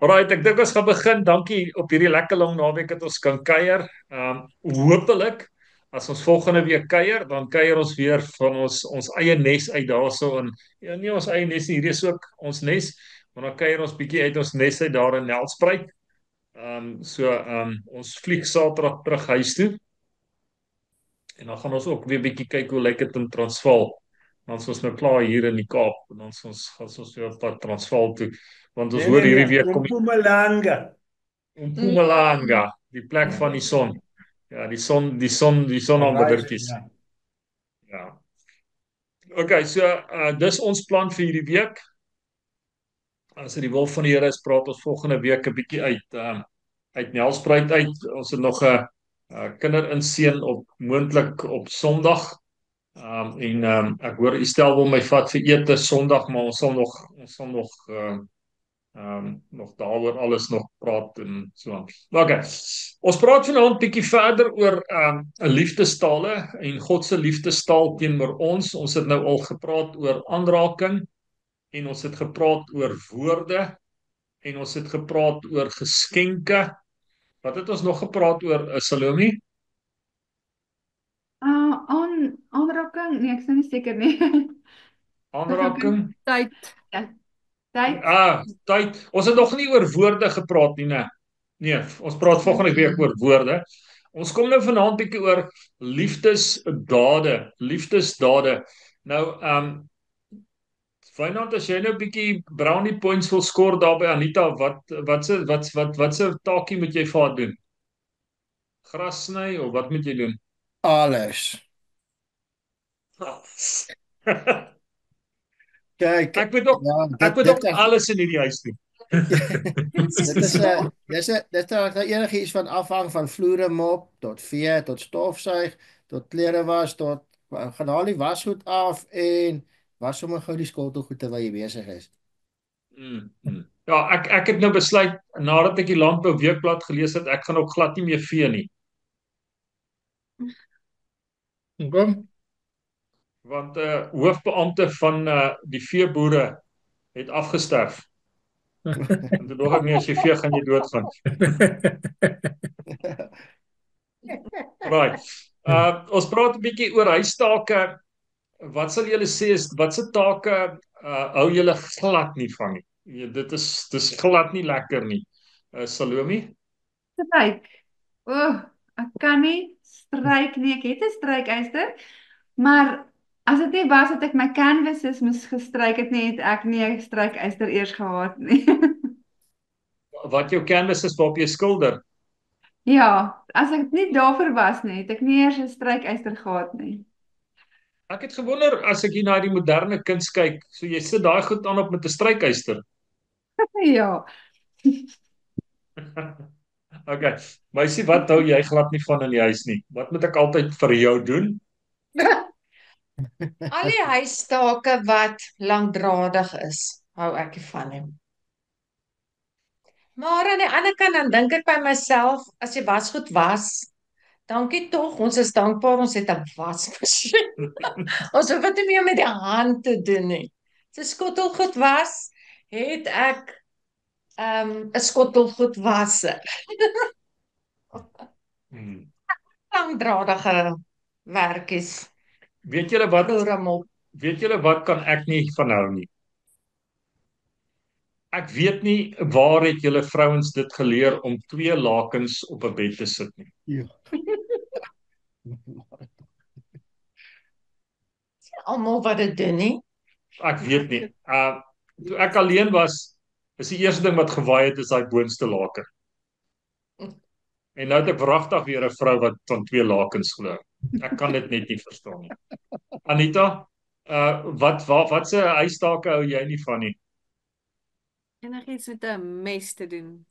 Alright, ek dink ons gaan begin. Dankie op hierdie lekker lang naweek dat ons kan kuier. Hopelik as ons volgende week kuier, dan kuier ons weer van ons eie nes uit daarso in ja, nie ons eie nes nie, hierdie is ook ons nes, maar dan kuier ons bietjie uit ons nes uit daar in Nelspruit. Ons vlieg Saterdag terug huis toe en dan gaan ons ook weer bietjie kyk hoe lyk dit in Transvaal. Dan is ons nou klaar hier in die Kaap en dan gaan ons weer op pad Transvaal toe want ons Nee, hoor nee, hierdie nee. week kom Mpumalanga. Mpumalanga, die plek van die son. Ja, die Horizon, sonaanbiddertjies. ja. Ja. Okay, dis ons plan vir hierdie week. As dit die wil van die Here is, praat ons volgende week 'n bietjie uit Nelspruit uit. Ons het nog 'n kinderinseën op moontlik op Sondag. Ek hoor u stel wil my vat vir ete Sondag, maar ons sal nog daaroor alles nog praat en so aan. Okay. Ons praat vanaand bietjie verder oor 'n liefdestale en God se liefdestaal teenoor ons. Ons het nou al gepraat oor aanraking en ons het gepraat oor woorde en ons het gepraat oor geskenke. Wat het ons nog gepraat oor, Salome? Aanraking? Nee, ek is nou nie seker nie. Aanraking? Tyd. Ja, tyd. Tyd. Ons het nog nie oor woorde gepraat nie, né? Nee, ons praat volgende week oor woorde. Ons kom nou vanaand bietjie oor liefdesdade, liefdesdade. Nou, Wynand, as jy nou bietjie brownie points wil skoor daar by Anita, wat se taakie moet jy vir haar doen? Gras sny of wat moet jy doen? Alles. Kyk, Ek moet ook ja, ek moet ook dit alles in hierdie huis doen. dit is dit is enigiets van afhang van vloere mop tot vee tot stofsuig tot klere was tot gaan haal die wasgoed af en was sommer gou die skottelgoed terwyl jy besig is. Ja, ek het nou besluit nadat ek die Landbou Weekblad gelees het, ek gaan ook glad nie meer vee nie, Kom. want hoofbeampte van die veeboere het afgesterf. En toe dog ek nie as jy vee gaan jy doodgaan. Right. Ons praat 'n bietjie oor huistake. Wat sal julle sê is wat se take hou julle glad nie van nie? Ja, dis glad nie lekker nie. Salome? Stryk. Ek kan nie stryk nie. Ek het 'n strykyster, maar as dit nie was dat ek my canvases moes gestryk het nie, het ek nie 'n strykyster eers gehad nie. Wat jou canvas is waarop jy skilder? Ja, as ek nie daarvoor was nie, het ek nie eers 'n strykyster gehad nie. Ek het gewonder as ek hier na die moderne kuns kyk, so jy sit daai goed aan op met 'n strykyster. Ja. Okay. Meisie, wat hou jy glad nie van in die huis nie? Wat moet ek altyd vir jou doen? Al die huistake wat langdradig is, hou ek nie van nie. Maar aan die ander kant dan dink ek by myself, as jy wasgoed was, dankie tog, ons is dankbaar ons het 'n wasmasjien. Ons hoef dit nie meer met die hand te doen nie. As 'n skottelgoed was, het ek 'n skottelgoed wasser. Langdradige werkies. Weet julle wat Roeremop. weet julle wat kan ek nie van hou nie? Ek weet nie waar het julle vrouens dit geleer om 2 lakens op 'n bed te sit nie. Ja. Almal wat dit doen nie. Ek weet nie. Toe ek alleen was, is die eerste ding wat gewaai het is daai boonste laken. En nou het ek wragtig weer 'n vrou wat van 2 lakens glo. Ek kan dit net nie verstaan nie. Anita, wat se huistake hou jy nie van nie? Enigiets met 'n mes te doen.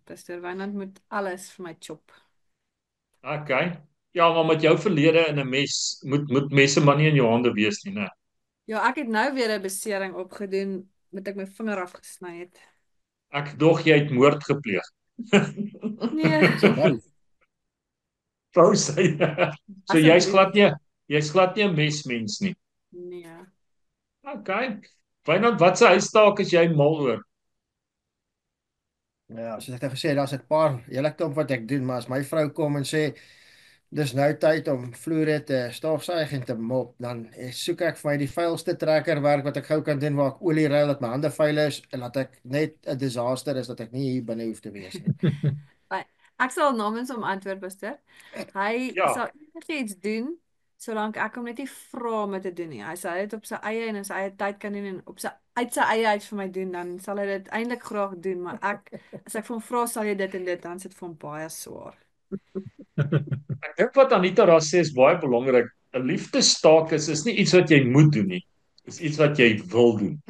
Pastor Wynand moet alles vir my chop. Okay. Ja, maar met jou verlede in 'n mes moet messe maar nie in jou hande wees nie, né? Ja, ek het nou weer 'n besering opgedoen met ek my vinger afgesny het. Ek dog jy het moord gepleeg. Nee, Vrou sê. So jy's glad nie 'n mesmens nie. nee. Okay. Wynand, wat se huistaak is jy mal oor? Ja, soos ek nou gesê het, daar's 'n paar hele klomp wat ek doen, maar as my vrou kom en sê dis nou tyd om vloere te stofsuig en te mop, dan soek ek vir my die vuilste trekkerwerk wat ek gou kan doen waar ek olie ruil dat my hande vuil is en dat ek net 'n disaster is dat ek nie hier binne hoef te wees nie. Ek sal namens hom antwoord, Buster. Hy Ja. sal enigiets doen solank ek hom net nie vra om dit te doen nie. Hy sal dit op sy eie en in sy eie tyd kan doen en uit sy eie uit vir my doen, dan sal hy dit eintlik graag doen, maar as ek vir hom vra sal jy dit en dit, dan sit vir hom baie swaar. Ek dink wat Anita daar sê is baie belangrik. 'n Liefdestaak is nie iets wat jy moet doen nie. Dis iets wat jy wil doen.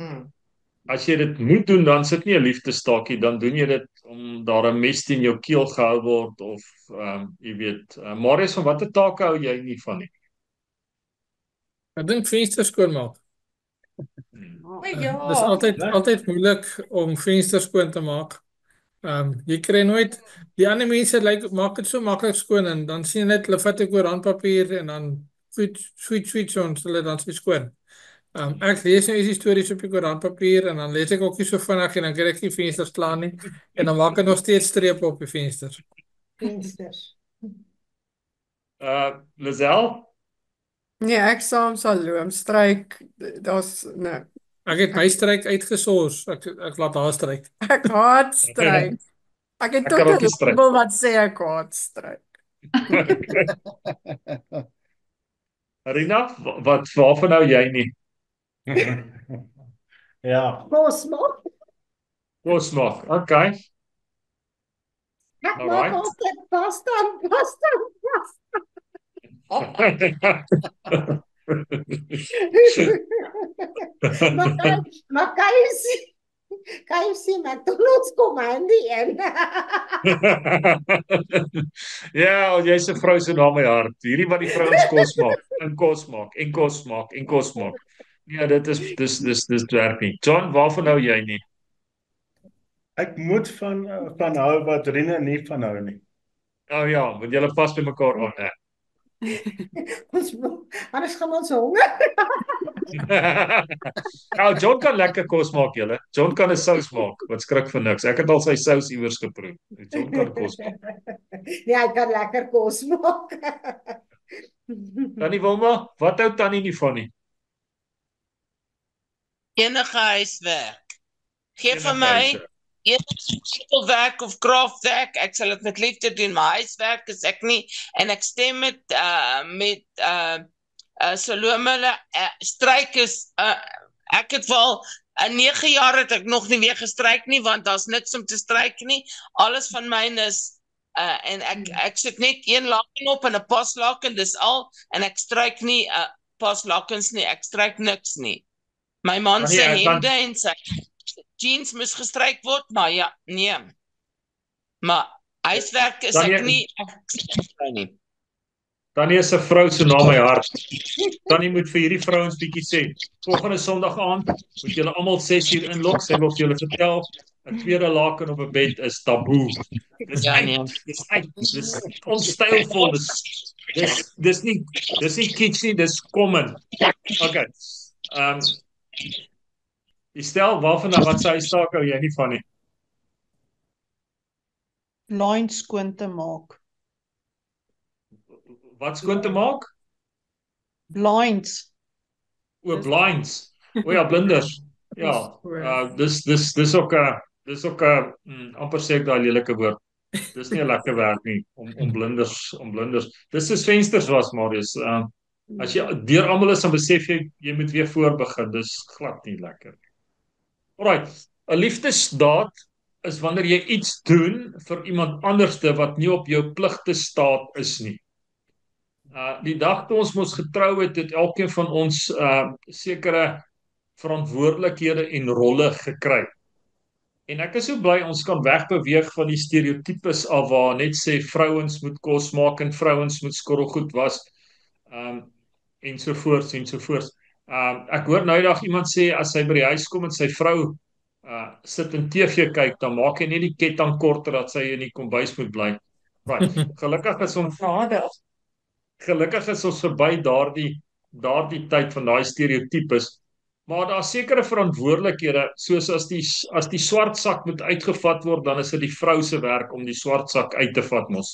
As jy dit moet doen, dan sit nie 'n liefdestaakie, dan doen jy dit om daar 'n mes teen jou keel gehou word of jy weet, Marius, van watter take hou jy nie van nie? Ek dink vensters skoonmaak. O Dis ja. altyd moeilik om vensters skoon te maak. Jy kry nooit die ander mense maak dit so maklik skoon en dan sien jy net hulle vat 'n koerantpapier en dan sweet so en hulle dan sy skoon. Ek lees nou die stories op die koerantpapier en dan lees ek ook nie so vinnig en dan kry ek nie vensters klaar nie en dan maak ek nog steeds strepe op die vensters. Vensters. Lisel? Nee, ek saam Salom stryk. Daar's nee. Ek het my stryk uitgesors. Ek laat haar stryk. Ek haat stryk. Ek het Ek tot kan ook 'n nie stryk. label wat sê ek haat stryk. Rina, waarvan hou jy nie? Ja, Kosmaak. Kosmaak. Okay. Ek maak Alright. altyd pasta. Maar kan jy sien McDonald's kom aan die een. Ja, jy's 'n vrou se na my hart. Hierdie wat die vrouens kos maak, en kos maak. Ja, dit is werk nie. John, waarvan hou jy nie? ek moet van hou wat Rina nie van hou nie. Oh ja, want julle pas by mekaar aan, hè. Anders gaan ons honger. Nou, John kan lekker kos maak, julle. John kan 'n sous maak. Wat skrik vir niks. Ek het al sy sous iewers geproe. John kan kos maak. Ja, ek kan lekker kos maak. Tannie Wilma, wat hou Tannie nie van nie? Enige huiswerk. Geef Enige vir my huiswerk. enige werk of kraftwerk, ek sal dit met liefde doen, maar huiswerk is ek nie en ek stem met Salome, stryk is ek het wel 9 jaar het ek nog nie weer gestryk nie want daar's niks om te stryk nie. Alles van myne is en ek sit net een laken op en 'n paslaken, dis al en ek stryk nie paslakens nie, ek stryk niks nie. My man se hemde en sy jeans moes gestryk word, maar ja, nee. Maar huiswerk is ek nie nie. Tannie is 'n vrou so na my hart. Tannie moet vir hierdie vrouens bietjie sê. Volgende Sondag aand moet julle almal 6uur inlok. Sy wil vir julle vertel 'n tweede laken op 'n bed is taboe. Dis dis onstylvol. Dis nie kitsch nie, dis common. Okay. Stel waarvan wat sy saak hou jy nie van nie. Blinds skoon te maak. Wat skoon te maak? Blinds. O, blinds. O ja, blinders. Ja. Dis ook 'n amper sê ek daai lelike woord. Dis nie 'n lekker werk nie om blinders. Dis soos vensters was, Marius. As jy deur almal is dan besef jy moet weer voor begin. Dis glad nie lekker nie. Alright, 'n liefdesdaad is wanneer jy iets doen vir iemand anderste wat nie op jou pligte staat is nie. Die dag toe ons mos getrou het, het elkeen van ons sekere verantwoordelikhede en rolle gekry. En ek is so bly ons kan wegbeweeg van die stereotypes af waar net sê vrouens moet kos maak en vrouens moet skottelgoed was ensovoorts. Ek hoor nou eendag iemand sê as hy by die huis kom en sy vrou sit en TV kyk, dan maak hy net die ketting korter dat sy in die kombuis moet bly. Right. Gelukkig is ons verby daardie tyd van daai stereotypes. Maar daar's sekere verantwoordelikhede, soos as die swart sak moet uitgevat word, dan is dit die vrou se werk om die swart sak uit te vat mos.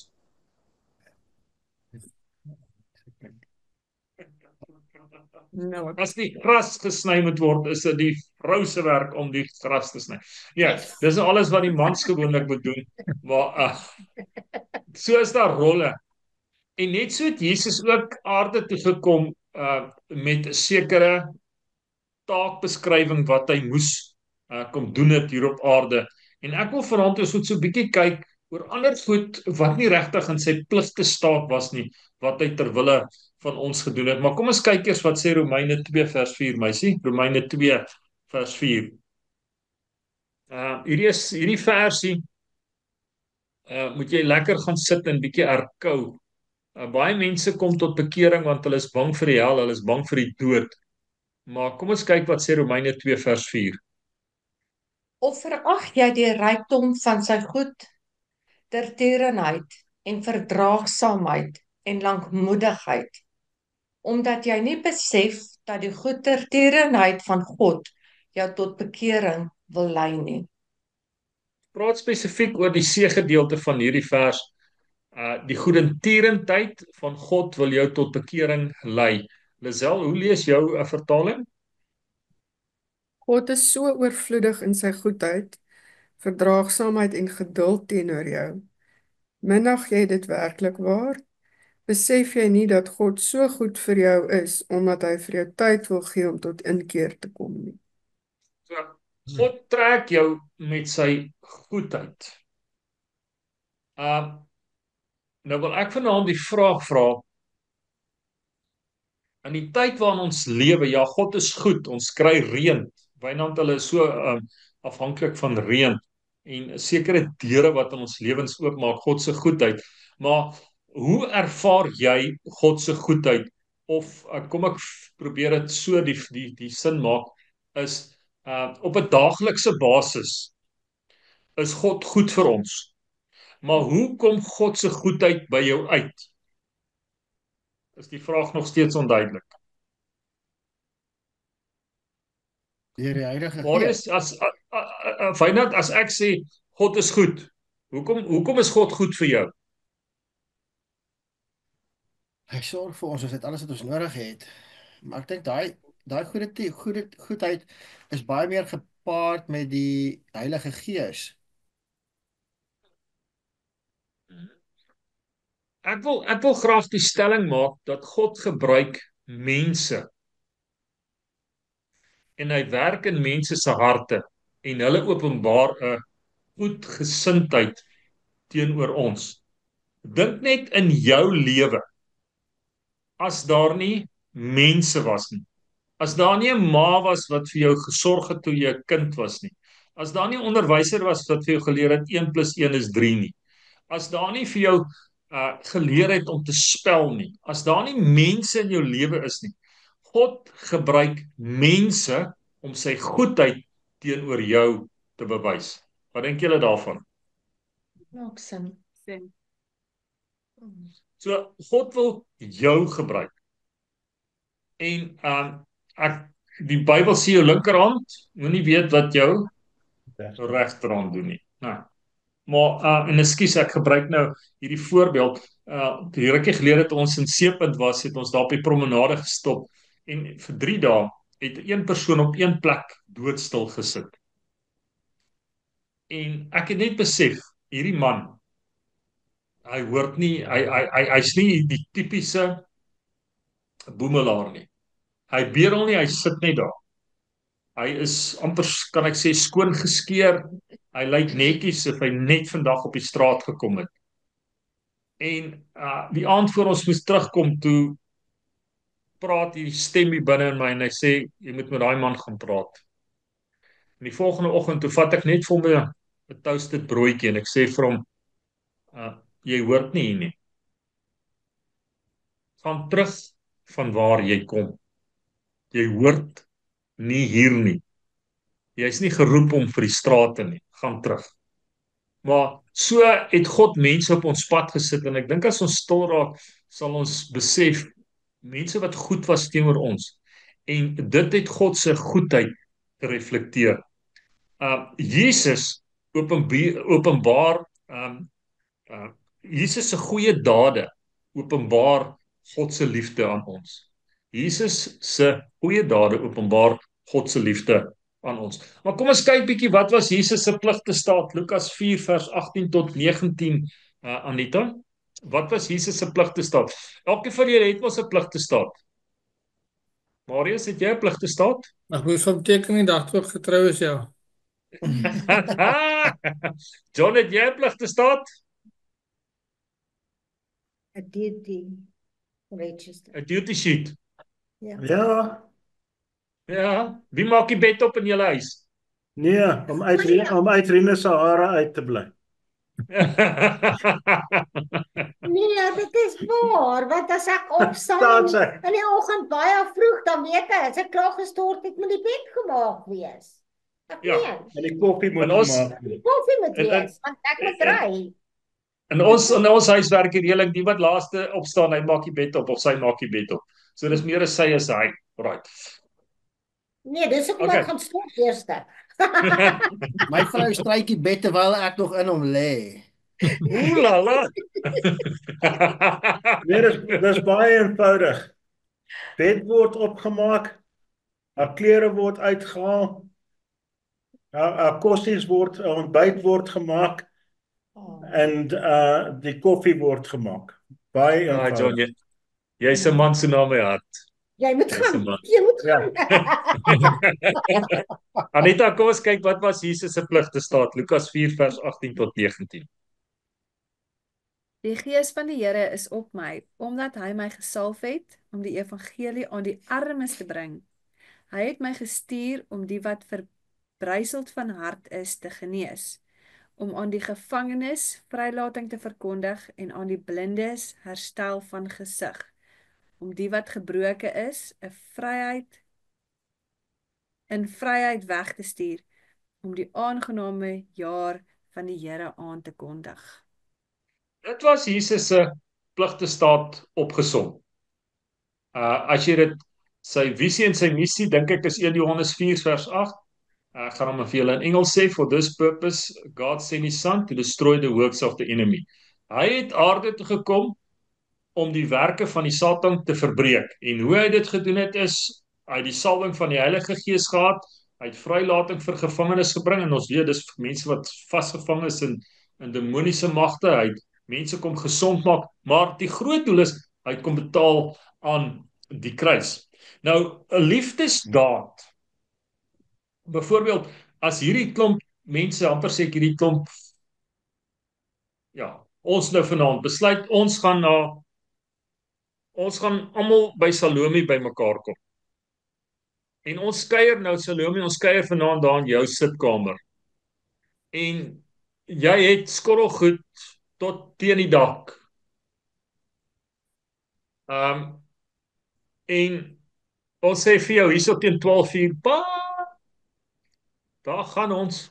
Nou, As die gras gesny moet word, is dit die vrou se werk om die gras te sny. Ja, dis nou alles wat die mans gewoonlik moet doen. Maar so is daar rolle. En net so het Jesus ook aarde toe gekom met 'n sekere taakbeskrywing wat hy moes kom doen het hier op aarde. En ek wil vanaand ons moet so 'n bietjie kyk oor ander goed wat nie regtig in sy pligte staat was nie, wat hy ter wille van ons gedoen het. Maar kom ons kyk eers wat sê Romeine 2 vers 4, meisie. Romeine 2 vers 4. Hierdie versie moet jy lekker gaan sit en bietjie herkou. Baie mense kom tot bekering want hulle is bang vir die hel, hulle is bang vir die dood. Maar kom ons kyk wat sê Romeine 2 vers 4. Of verag jy die rykdom van sy goed, tertierenheid en verdraagsaamheid en lankmoedigheid, omdat jy nie besef dat die goedertierenheid van God jou tot bekering wil lei nie. Praat spesifiek oor die C-gedeelte van hierdie vers. Die goedertierenheid van God wil jou tot bekering lei. Lisel, hoe lees jou vertaling? God is so oorvloedig in sy goedheid, verdraagsaamheid en geduld teenoor jou. Minag jy dit werklik waar? Besef jy nie dat God so goed vir jou is, omdat hy vir jou tyd wil gee om tot inkeer te kom nie? So, God trek jou met sy goedheid. Nou wil ek vanaand die vraag vra, in die tyd waarin ons lewe, ja, God is goed, ons kry reën, Wynand hulle is so afhanklik van reën, en sekere deure wat in ons lewens oopmaak, God se goedheid, maar hoe ervaar jy God se goedheid? Of kom ek probeer dit so die sin maak, is op 'n daaglikse basis is God goed vir ons. Maar hoe kom God se goedheid by jou uit? Is die vraag nog steeds onduidelik. Deur die Heilige Waar Gees. is Wynand, as ek sê God is goed, hoekom is God goed vir jou? Hy sorg vir ons, ons het alles wat ons nodig het. Maar ek dink daai goedheid is baie meer gepaard met die Heilige Gees. Ek wil graag die stelling maak dat God gebruik mense en hy werk in mense se harte en hulle openbaar 'n goedgesindheid teenoor ons. Dink net in jou lewe, as daar nie mense was nie, as daar nie 'n ma was wat vir jou gesorg het toe jy 'n kind was nie, as daar nie 'n onderwyser was wat vir jou geleer het 1 + 1 is 3 nie, as daar nie vir jou geleer het om te spel nie, as daar nie mense in jou lewe is nie, God gebruik mense om sy goedheid teenoor jou te bewys. Wat dink julle daarvan? Maak sin. So God wil jou gebruik. En die Bybel sê jou linkerhand moenie weet wat jou regterhand doen nie. Nou, maar en ekskuus, ek gebruik nou hierdie voorbeeld. Die rukkie gelede het ons in Seepunt was, het ons daar op die promenade gestop en vir 3 dae het een persoon op een plek doodstil gesit. En ek het net besef, hierdie man, hy hoort nie, hy's nie die tipiese boemelaar nie. Hy bedel nie, hy sit net daar. Hy is amper, kan ek sê, skoon geskeer. Hy lyk netjies of hy net vandag op die straat gekom het. En die aand voor ons moes terugkom, toe praat hierdie stem hier binne in my en hy sê, jy moet met daai man gaan praat. En die volgende oggend, toe vat ek net vir my 'n toasted broodjie en ek sê vir hom, jy hoort nie hier nie. Gaan terug van waar jy kom. Jy hoort nie hier nie. Jy is nie geroep om vir die strate nie. Gaan terug. Maar so het God mense op ons pad gesit en ek dink as ons stil raak, sal ons besef mense wat goed was teenoor ons en dit het God se goedheid gereflekteer. Jesus openbaar Jesus se goeie dade openbaar God se liefde aan ons. Jesus se goeie dade openbaar God se liefde aan ons. Maar kom ons kyk bietjie wat was Jesus se pligtestaat, Lukas 4 vers 18 tot 19, Anita. Wat was Jesus se pligtestaat? Elke van julle het mos 'n pligtestaat. Marius, het jy 'n pligtestaat? Ek moes van teken die dag toe ek getrou is, ja. John, het jy 'n pligtestaat? A duty register. 'n duty sheet. Ja, Ja, wie maak die bed op in julle huis? nee, om uit Rine se hare uit te bly. Nee, dit is waar, want as ek opstaan Staan sy. in die oggend baie vroeg, dan weet ek, as ek klaar gestort het, moet die bed gemaak wees. Ek Ja. meen, En die koffie moet En ons- gemaak die word. koffie moet En- wees, want ek moet ry. In ons huis werk die reëling, die wat laaste opstaan, hy maak die bed op of sy maak die bed op. So dis meer 'n sy as hy. Right. Nee, dis hoekom Okay. ek gaan stort eerste. My vrou stryk die bed terwyl ek nog in hom lê. Oeh la la. Nee, dis baie eenvoudig. Bed word opgemaak, haar klere word uitgehaal, haar kossies word, ontbyt word gemaak en die koffie word gemaak. Baie Ja, eenvoudig. John, jy's 'n man so na my hart. Jy moet Dis 'n gaan, man. jy moet Ja. gaan. Anita, kom ons kyk wat was Jesus se pligtestaat, Lukas 4 vers 18 tot 19. Die Gees van die Here is op my, omdat hy my gesalf het om die evangelie aan die armes te bring. Hy het my gestuur om die wat verbryseld van hart is te genees, om aan die gevangenes vrylating te verkondig en aan die blindes herstel van gesig, om die wat gebroke is, in vryheid weg te stuur, om die aangename jaar van die Here aan te kondig. Dit was Jesus se pligtestaat opgesom. As jy dit sy visie en sy missie, dink ek is 1 Johannes 4 vers 8. Ek gaan hom vir julle in Engels sê, for this purpose God sent his son to destroy the works of the enemy. Hy het aarde toe gekom om die werke van die Satan te verbreek. En hoe hy dit gedoen het is, hy het die salwing van die Heilige Gees gehad, hy het vrylating vir gevangenes gebring, en ons weet dis vir mense wat vasgevang is in demoniese magte, hy het mense kom gesond maak, maar die groot doel is, hy het kom betaal aan die kruis. Nou, 'n liefdesdaad, byvoorbeeld, as hierdie klomp mense, amper sê ek hierdie klomp, ja, ons nou vanaand besluit, ons gaan almal by Salome bymekaar kom. En ons kuier nou, Salome, ons kuier vanaand daar in jou sitkamer. En jy het skorrelgoed tot teen die dak. En ons sê vir jou, hierso teen 12:00, daar gaan ons.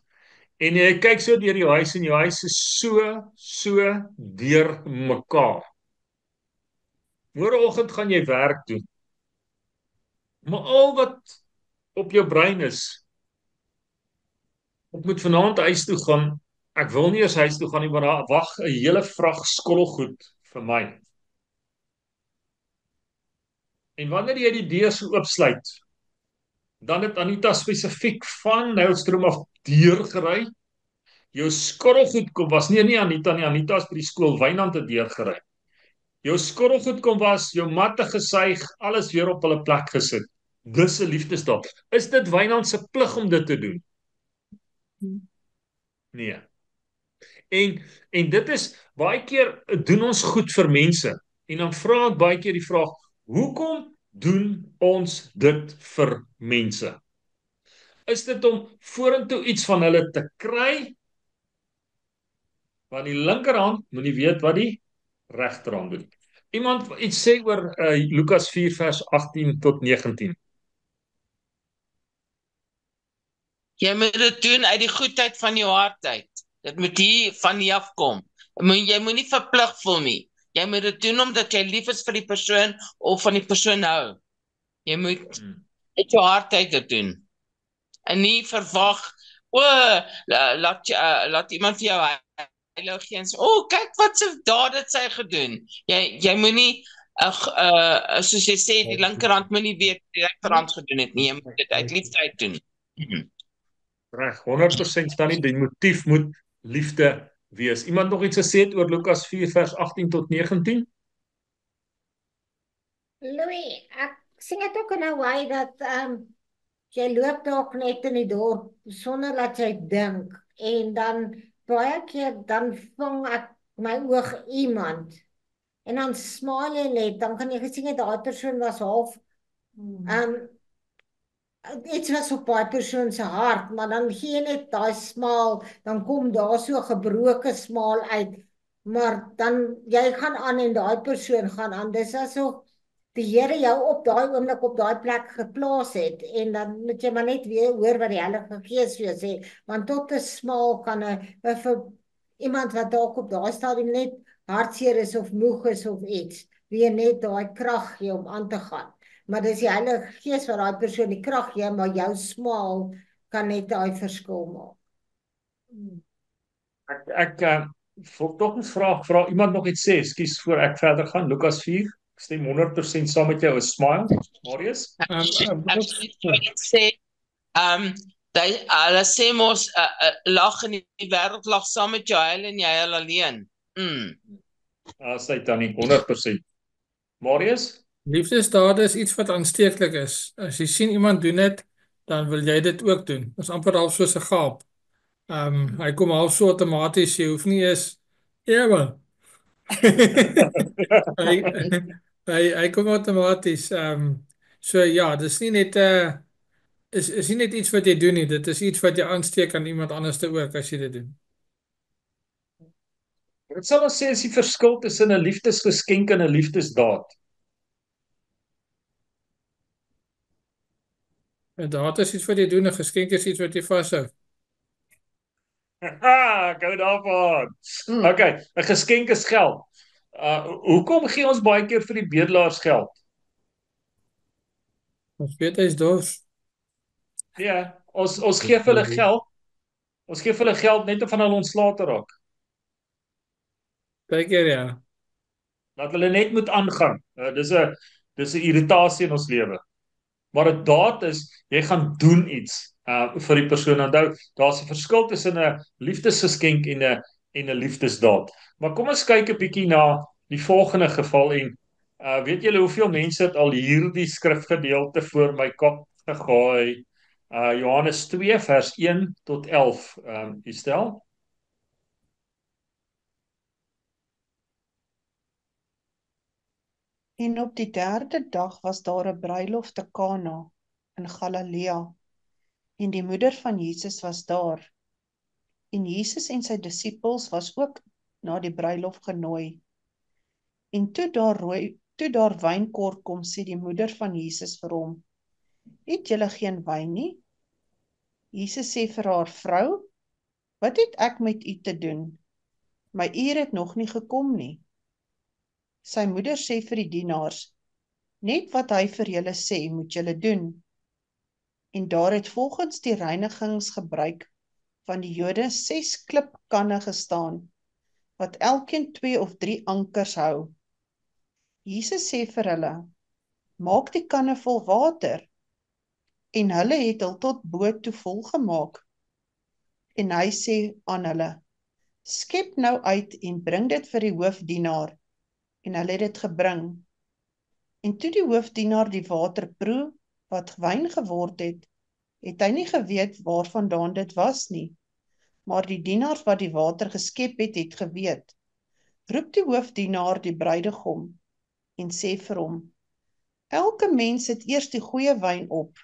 En jy kyk so deur jou huis, en jou huis is so deur mekaar. Môreoggend gaan jy werk doen. Maar al wat op jou brein is, ek moet vanaand huis toe gaan. Ek wil nie eers huis toe gaan nie, maar daar wag 'n hele vrag skorrelgoed vir my. En wanneer jy die deur so oopsluit, dan het Anita spesifiek van Nylstroom af deur gery. Jou skorrelgoed kom was nie Anita nie, Anita is by die skool Wynand te deur gery. Jou skorrelgoed kom was, jou matte gesuig, alles weer op hulle plek gesit. Dis 'n liefdesdaad. Is dit Wynand se plig om dit te doen? Nee. En dit is, baie keer doen ons goed vir mense, en dan vra ek baie keer die vraag, hoekom doen ons dit vir mense? Is dit om vorentoe iets van hulle te kry? Want die linkerhand moet nie weet wat die regterhand doen. Iemand iets sê oor Lukas 4 vers 18 tot 19. Jy moet dit doen uit die goedheid van jou hart uit. Dit moet hier van jou afkom. Jy moet nie verplig voel nie. Jy moet dit doen omdat jy lief is vir die persoon of van die persoon hou. Jy moet uit jou hart uit te doen. En nie verwag, laat iemand vir jou heilig gee en sê, kyk wat se daad het sy gedoen. Jy moenie soos jy sê, die linkerhand moenie weet die regterhand gedoen het nie. Jy moet dit uit liefde uit doen. Reg, 100% staan nie, die motief moet liefde wees. Iemand nog iets gesê oor Lukas 4 vers 18 tot 19? Louis, ek sien dit ook in 'n wy dat jy loop dalk net in die dorp sonder dat jy dink en dan baie keer dan vang ek my oog iemand en dan smaal jy net, dan kan jy gesien het daai persoon was half iets was op daai persoon se hart, maar dan gee jy net daai smaal, dan kom daar so 'n gebroke smaal uit, maar dan jy gaan aan en daai persoon gaan aan. Dis asof die Here jou op daai oomblik op daai plek geplaas het en dan moet jy maar net weer hoor wat die Heilige Gees vir jou sê, want tot 'n smaal kan vir iemand wat dalk op daai stadium net hartseer is of moeg is of iets, weer net daai krag gee om aan te gaan. Maar dis die Heilige Gees wat daai persoon die krag gee, maar jou smaal kan net daai verskil maak. Ek wil tog 'n vraag vra, iemand nog iets sê, ekskuus voor ek verder gaan. Lukas 4, ek stem 100% saam met jou, 'n smile. Marius? Ek sê, hulle sê mos, lag in die wêreld lag saam met jou huil en jy huil alleen. Sy tannie 100%. Marius? Liefdesdade is iets wat aansteeklik is. As jy sien iemand doen dit, dan wil jy dit ook doen. Dit is amper half soos 'n gaap. Hy kom half so outomaties, jy hoef nie eens man. hy kom outomaties. So ja, dis nie net is nie net iets wat jy doen nie, dit is iets wat jy aansteek aan iemand anders te ook as jy dit doen. Wat sal ons sê is die verskil tussen 'n liefdesgeskenk en 'n liefdesdaad? 'n daad is iets wat jy doen, 'n geskenk is iets wat jy vashou. Haha, gou daarvan. Okay, 'n geskenk is geld. Hoekom gee ons baie keer vir die bedelaars geld? Ons weet hy's dors. Ja, ons gee vir hulle geld. Ons gee vir hulle geld net om van hulle ontslae te raak. Baie keer ja. Dat hulle net moet aangaan. Dis 'n irritasie in ons lewe. Maar 'n daad is, jy gaan doen iets vir die persoon. Onthou, daar's 'n verskil tussen 'n liefdesgeskenk en 'n liefdesdaad. Maar kom ons kyk 'n bietjie na die volgende geval en weet julle hoeveel mense het al hierdie skrifgedeelte voor my kop gegooi? Johannes 2 vers 1 tot 11. Stel. En op die derde dag was daar 'n bruilof te Kana in Galilea, en die moeder van Jesus was daar. En Jesus en sy disippels was ook na die bruilof genooi. En toe daar wynkort kom, sê die moeder van Jesus vir hom: "Het julle geen wyn nie?" Jesus sê vir haar: "Vrou, wat het ek met u te doen? My uur het nog nie gekom nie." Sy moeder sê vir die dienaars: "Net wat hy vir julle sê, moet julle doen." En daar het volgens die reinigingsgebruik van die Jode 6 klipkanne gestaan, wat elkeen 2 of 3 ankers hou. Jesus sê vir hulle: "Maak die kanne vol water." En hulle het hul tot bo toe vol gemaak. En hy sê aan hulle: "Skep nou uit en bring dit vir die hoofdienaar." En hulle het dit gebring. En toe die hoofdienaar die water proe, wat wyn geword het, het hy nie geweet waarvandaan dit was nie. Maar die dienaars wat die water geskep het geweet. Roep die hoofdienaar die bruidegom en sê vir hom: "Elke mens sit eers die goeie wyn op,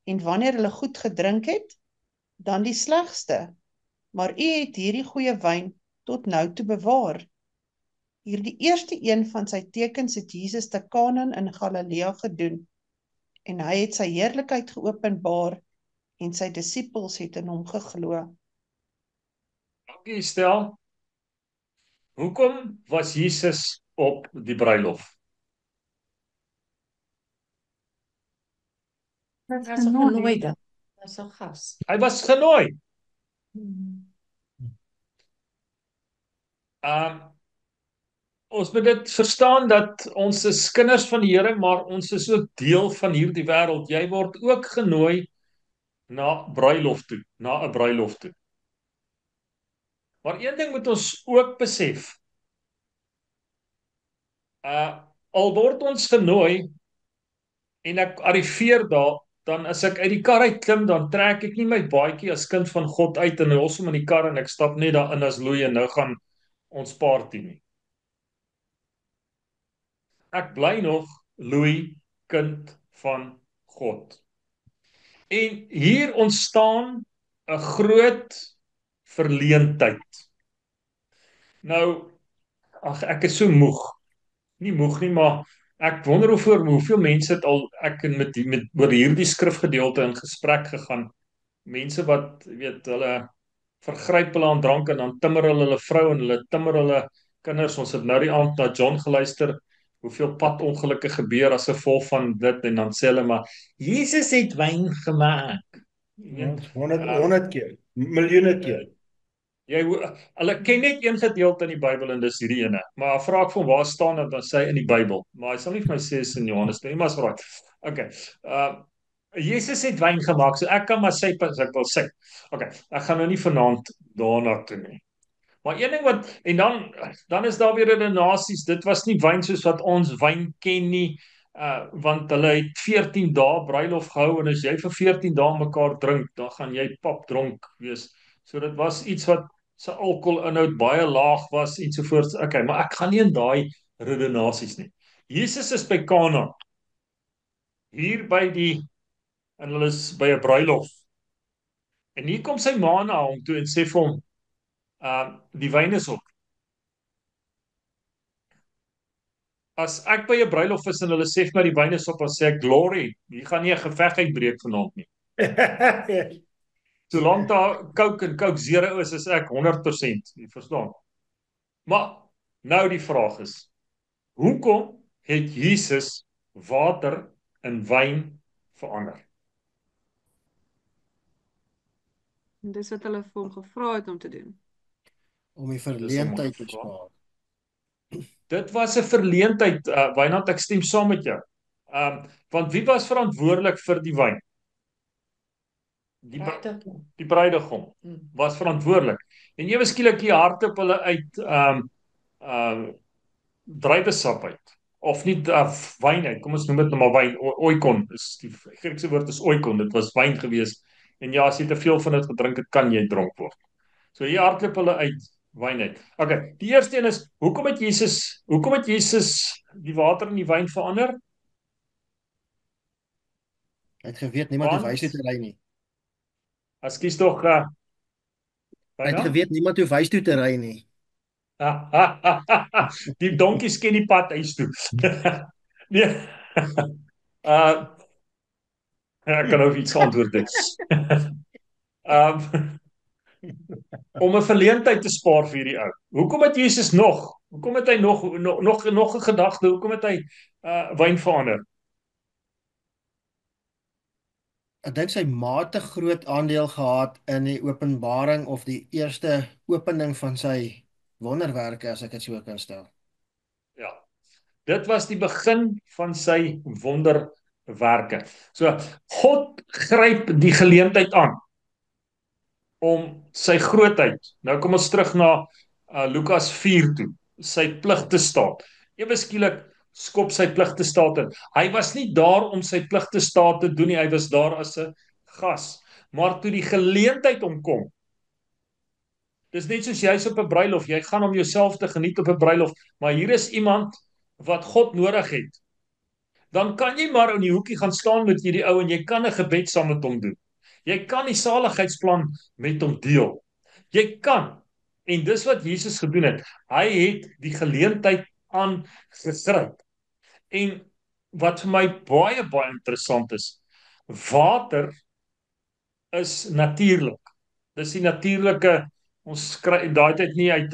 en wanneer hulle goed gedrink het, dan die slegste. Maar u het hierdie goeie wyn tot nou toe bewaar." Hierdie eerste een van sy tekens het Jesus te Kana in Galilea gedoen, en hy het sy heerlikheid geopenbaar, en sy disippels het in hom geglo. Dankie, Stel. Hoekom was Jesus op die bruilof? Was Daar's 'n genooi. genooide. Daar's 'n gas. Hy was genooi. Ons moet dit verstaan dat ons is kinders van die Here, maar ons is ook deel van hierdie wêreld. Jy word ook genooi na bruilof toe, na 'n bruilof toe. Maar een ding moet ons ook besef. Al word ons genooi en ek arriveer daar, dan as ek uit die kar uit klim, dan trek ek nie my baadjie as kind van God uit en los hom in die kar en ek stap net daarin as Louis en nou gaan ons party nie. Ek bly nog Louis, kind van God. En hier ontstaan 'n groot verleentheid. Nou, ek is so moeg. Nie moeg nie, maar ek wonder hoeveel mense het al ek met oor hierdie skrifgedeelte in gesprek gegaan. Mense wat weet hulle vergryp hulle aan drank en dan timmer hulle vrou en hulle timmer hulle kinders. Ons het nou die aand na John geluister hoeveel padongelukke gebeur as gevolg van dit en dan sê hulle maar Jesus het wyn gemaak. Ja, 100 keer, miljoene keer. Hulle ken net een gedeelte in die Bybel en dis hierdie ene. Maar vra ek van waar staan dit dan sê in die Bybel. Maar hy sal nie vir my sê is in Johannes nie, maar is right. Okay. Jesus het wyn gemaak, so ek kan maar sê as ek wil sê. Okay, ek gaan nou nie vanaand daarna toe nie. Maar een ding wat en dan is daar weer redenasies. Dit was nie wyn soos wat ons wyn ken nie. Want hulle het 14 dae bruilof gehou en as jy vir 14 dae mekaar drink, dan gaan jy papdronk wees. So dit was iets wat se alkoholinhoud baie laag was ensovoorts. Okay, maar ek gaan nie in daai redenasies nie. Jesus is by Kana. Hier by en hulle is by 'n bruilof. En hier kom sy ma na hom toe en sê vir hom, die wyn is op. As ek by 'n bruilof is en hulle sê vir my die wyn is op, dan sê ek glory, hier gaan nie 'n geveg uitbreek vanaand nie. Solank daar Coke Zero is ek 100%, jy verstaan. Maar nou die vraag is, hoekom het Jesus water in wyn verander? En dis wat hulle vir hom gevra het om te doen. Om die verleentheid te spaar. Dit was 'n verleentheid, Wynand, ek stem saam met jou. Want wie was verantwoordelik vir die wyn? Die bruidegom was verantwoordelik. En ewe skielik die hardloop hulle uit druiwesap uit. Of nie wyn uit, kom ons noem dit nou maar wyn, oikon, is die Griekse woord is oikon, dit was wyn gewees. En ja, as jy te veel van dit gedrink het, kan jy dronk word. So hier hardloop hulle uit wyn uit. Okay, die eerste een is, hoekom het Jesus die water in die wyn verander? Hy het geweet niemand hoef huis toe te ry nie. Ekskuus tog, Hy het geweet niemand hoef huis toe te ry nie. Die donkies ken die pad huis toe. Nee. Ek kan nou iets antwoord dit. Om 'n verleentheid te spaar vir hierdie ou. Hoekom het Jesus hoekom het hy nog 'n gedagte, hoekom het hy wyn verander? Ek dink sy mate groot aandeel gehad in die openbaring of die eerste opening van sy wonderwerke, as ek dit so kan stel. Ja. Dit was die begin van sy wonderwerke. So God gryp die geleentheid aan om sy grootheid. Nou kom ons terug na Lukas 4 toe. Sy pligte staat. Ewe skielik skop sy pligte staat in. Hy was nie daar om sy pligte staat te doen nie, hy was daar as 'n gas. Maar toe die geleentheid omkom. Dis net soos jy's op 'n bruilof, jy gaan om jouself te geniet op 'n bruilof, maar hier is iemand wat God nodig het. Dan kan jy maar in die hoekie gaan staan met hierdie ou en jy kan 'n gebed saam met hom doen. Jy kan die saligheidsplan met hom deel. Jy kan. En dis wat Jesus gedoen het. Hy het die geleentheid aangegryp. En wat vir my baie interessant is, water is natuurlik. Dis die natuurlike, ons kry daai tyd nie uit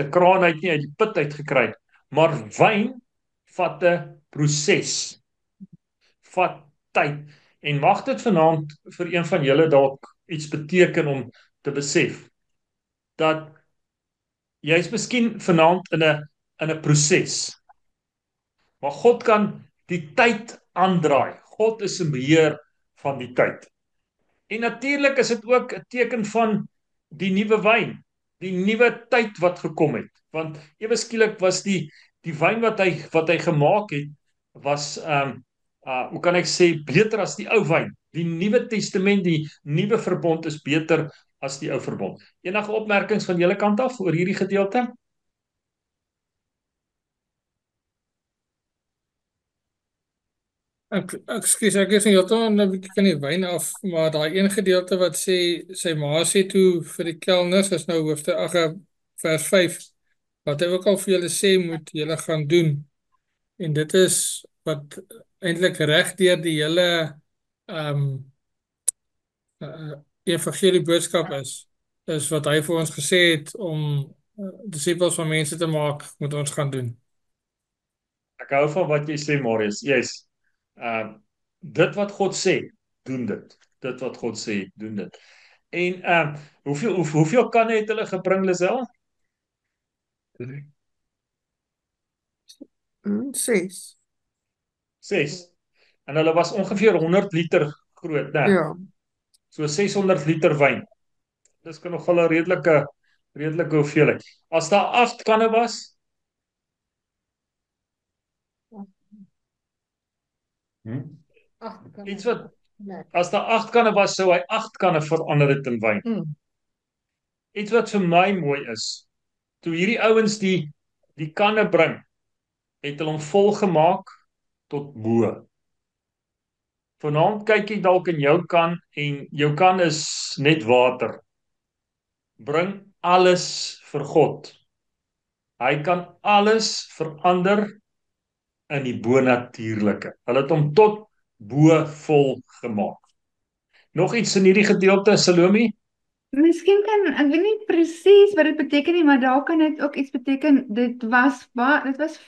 'n kraan uit nie, uit die put uit gekry. Maar wyn vat 'n proses. Vat tyd. En mag dit vanaand vir een van julle dalk iets beteken om te besef dat jy's miskien vanaand in 'n proses. Maar God kan die tyd aandraai. God is in beheer van die tyd. En natuurlik is dit ook 'n teken van die nuwe wyn, die nuwe tyd wat gekom het. Want ewe skielik was die wyn wat hy gemaak het was hoe kan ek sê beter as die ou wyn. Die Nuwe Testament, die nuwe verbond is beter as die ou verbond. Enige opmerkings van julle kant af oor hierdie gedeelte? Ekskuus, ek is nie heeltemal 'n bietjie van die wyn af, maar daai een gedeelte wat sê sy ma sê toe vir die kelners is nou hoofstuk 8 vers 5. Wat hy ook al vir julle sê moet julle gaan doen. En dit is wat eintlik reg deur die hele evangelie boodskap is wat hy vir ons gesê het om disippels van mense te maak, moet ons gaan doen. Ek hou van wat jy sê, Marius. Yes. Dit wat God sê, doen dit. Dit wat God sê, doen dit. En hoeveel kanne het hulle gebring, Lisel? 6. 6. En hulle was ongeveer 100 liter groot, né? Ja. So 600 liter wyn. Dis kan nogal 'n redelike hoeveelheid. As daar 8 kanne was, iets wat as daar 8 kanne was, sou hy 8 kanne verander het in wyn. Iets wat vir my mooi is, toe hierdie ouens die kanne bring, het hulle hom vol gemaak tot bo. Vanaand kyk jy dalk in jou kan en jou kan is net water. Bring alles vir God. Hy kan alles verander in die bonatuurlike. Hulle het hom tot bo vol gemaak. Nog iets in hierdie gedeelte, Salome? Miskien kan, ek weet nie presies wat dit beteken nie, maar daar kan dit ook iets beteken, dit was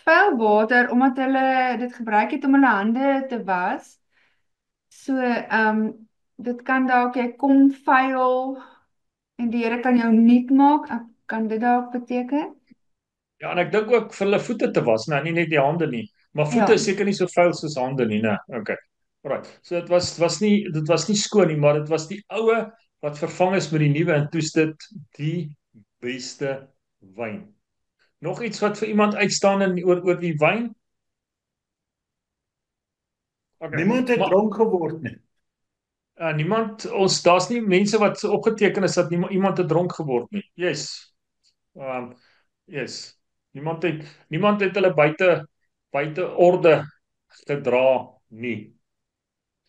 vuil water, omdat hulle dit gebruik het om hulle hande te was. So, dit kan dalk, jy kom vuil, en die Here kan jou nuut maak, kan dit dalk beteken? Ja, en ek dink ook vir hulle voete te was, nie net die hande nie. Maar voete is seker nie so vuil soos hande nie, né? Okay. Alright. So dit was nie skoon nie, maar dit was die oue wat vervang is met die nuwe en toe is dit die beste wyn. Nog iets wat vir iemand uitstaan oor die wyn? Okay. Niemand het dronk geword nie. Daar's nie mense wat opgeteken is dat iemand het dronk geword nie. Yes. Yes. Niemand het hulle buite orde gedra nie.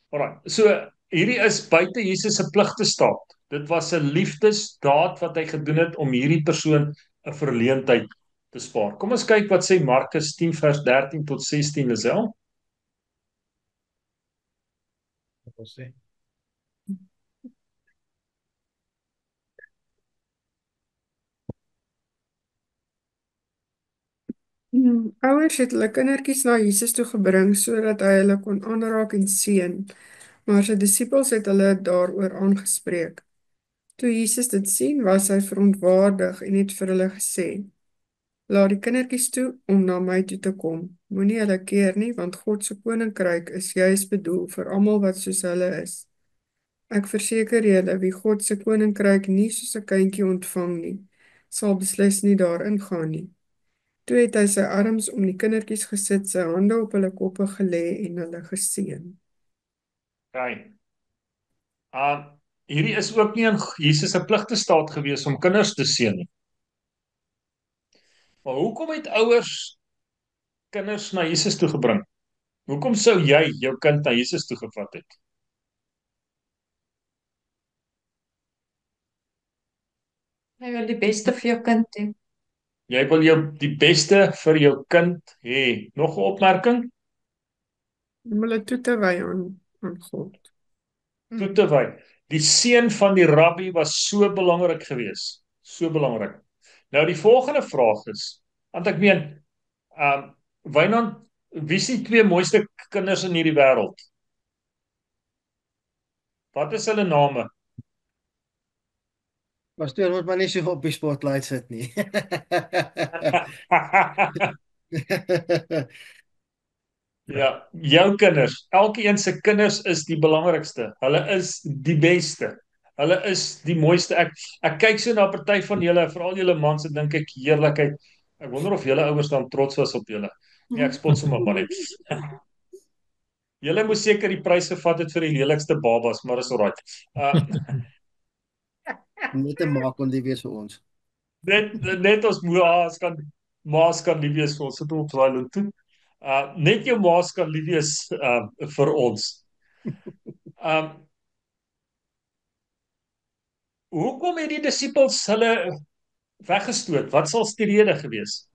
Alright. So hierdie is buite Jesus se pligtestaat. Dit was 'n liefdesdaad wat hy gedoen het om hierdie persoon 'n verleentheid te spaar. Kom ons kyk wat sê Markus 10 vers 13 tot 16 Lisel. Wat sê? Ouers het hulle kindertjies na Jesus toe gebring sodat hy hulle kon aanraak en seën, maar sy disippels het hulle daaroor aangespreek. Toe Jesus dit sien, was hy verontwaardig en het vir hulle gesê: "Laat die kindertjies toe om na my toe te kom. Moenie hulle keer nie, want God se koninkryk is juis bedoel vir almal wat soos hulle is. Ek verseker julle, wie God se koninkryk nie soos 'n kindjie ontvang nie, sal beslis nie daarin gaan nie." Toe het hy sy arms om die kindertjies gesit, sy hande op hulle koppe gelê en hulle geseën. Okay. Hierdie is ook nie in Jesus se pligtestaat gewees om kinders te seën nie. Maar hoekom het ouers kinders na Jesus toe gebring? Hoekom sou jy jou kind na Jesus toe gevat het? Jy wil die beste vir jou kind hê. Jy wil die beste vir jou kind hê. Nog 'n opmerking? Om hulle toe te wy aan God. Toe te wy. Die seun van die rabbi was so belangrik geweest. So belangrik. Nou die volgende vraag is, want ek meen, Wynand, wie is die 2 mooiste kinders in hierdie wêreld? Wat is hulle name? Pastoor moet maar nie so op die spotlight sit nie. Ja, jou kinders. Elkeen se kinders is die belangrikste. Hulle is die beste. Hulle is die mooiste. Ek kyk so na 'n party van julle, veral julle mans, en dink ek heerlikheid. Ek wonder of julle ouers dan trots was op julle. Nee, ek spot sommer maar net. Julle moes seker die prys gevat het vir die lelikste babas, maar is alright. Net 'n maak kon die wees vir ons. Net ons maas kan lief wees vir ons. Sit hom op daai toe. Net jou maas kan lief wees vir ons. Hoekom het die disippels hulle weggestoot? Wat sal die rede gewees?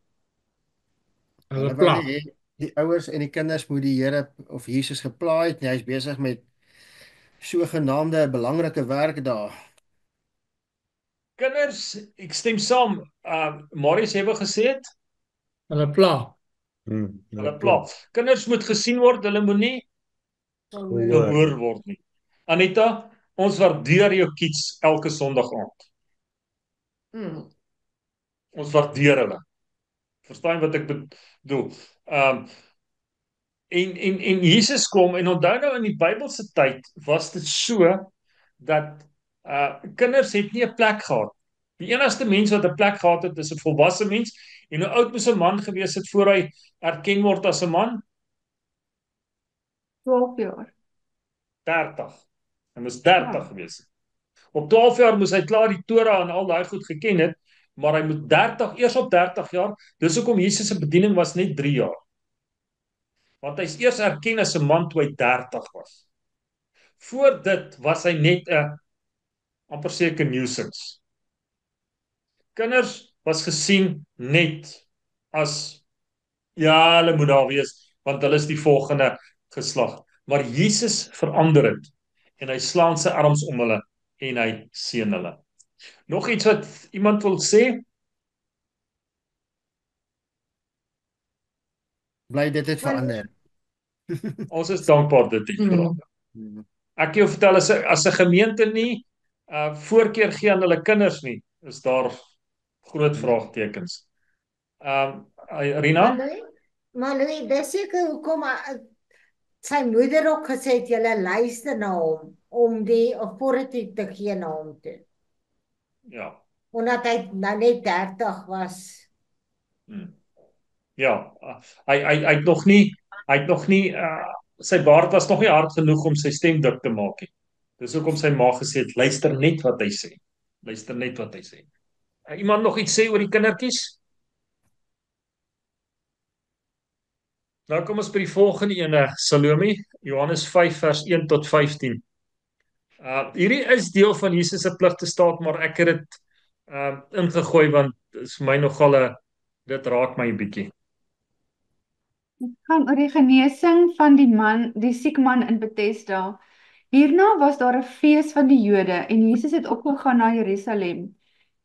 Hulle wou pla. nie hê die ouers en die kinders moet die Here of Jesus geplaai het nie. Hy's besig met sogenaamde belangrike werk daar. Kinders, ek stem saam. Marius het gesê het, Hulle pla. hulle pla. Kinders moet gesien word, hulle moenie gehoor word nie. Anita, ons waardeer jou kids elke Sondag aand. Ons waardeer hulle. Verstaan wat ek bedoel? En Jesus kom, en onthou nou in die Bybelse tyd was dit so dat kinders het nie 'n plek gehad. Die enigste mens wat 'n plek gehad het, is 'n volwasse mens. En hoe oud moes 'n man gewees het voor hy erken word as 'n man? 12 jaar. 30. Hy moes 30 gewees het. Op 12 jaar moes hy klaar die Torah en al daai goed geken het, maar hy moet eers op 30 jaar, dis hoekom Jesus se bediening was net 3 jaar. Want hy's eers erken as 'n man toe hy 30 was. Voor dit was hy net 'n amper seker nuisance. Kinders was gesien net as hulle moet daar wees, want hulle is die volgende geslag. Maar Jesus verander dit en hy slaan sy arms om hulle en hy seën hulle. Nog iets wat iemand wil sê? Bly dit het verander. Ons is dankbaar dit het verander. Ek jou vertel as 'n gemeente nie voorkeur gee aan hulle kinders nie, is daar groot vraagtekens. Rina? Maar Louis, dis seker hoekom sy moeder ook gesê het julle luister na hom om die authority te gee na hom toe. Ja. Omdat hy nou net 30 was. Ja, hy het nog nie sy baard was nog nie hard genoeg om sy stem dik te maak nie. Dis hoekom sy ma gesê het luister net wat hy sê. Luister net wat hy sê. Iemand nog iets sê oor die kindertjies? Nou kom ons by die volgende ene, Salome, Johannes 5 vers 1 tot 15. Hierdie is deel van Jesus se pligte staat, maar ek het dit ingegooi want dit is vir my nogal dit raak my 'n bietjie. Dit gaan oor die genesing van die siek man in Bethesda. Hierna was daar 'n fees van die Jode en Jesus het opgegaan na Jerusalem.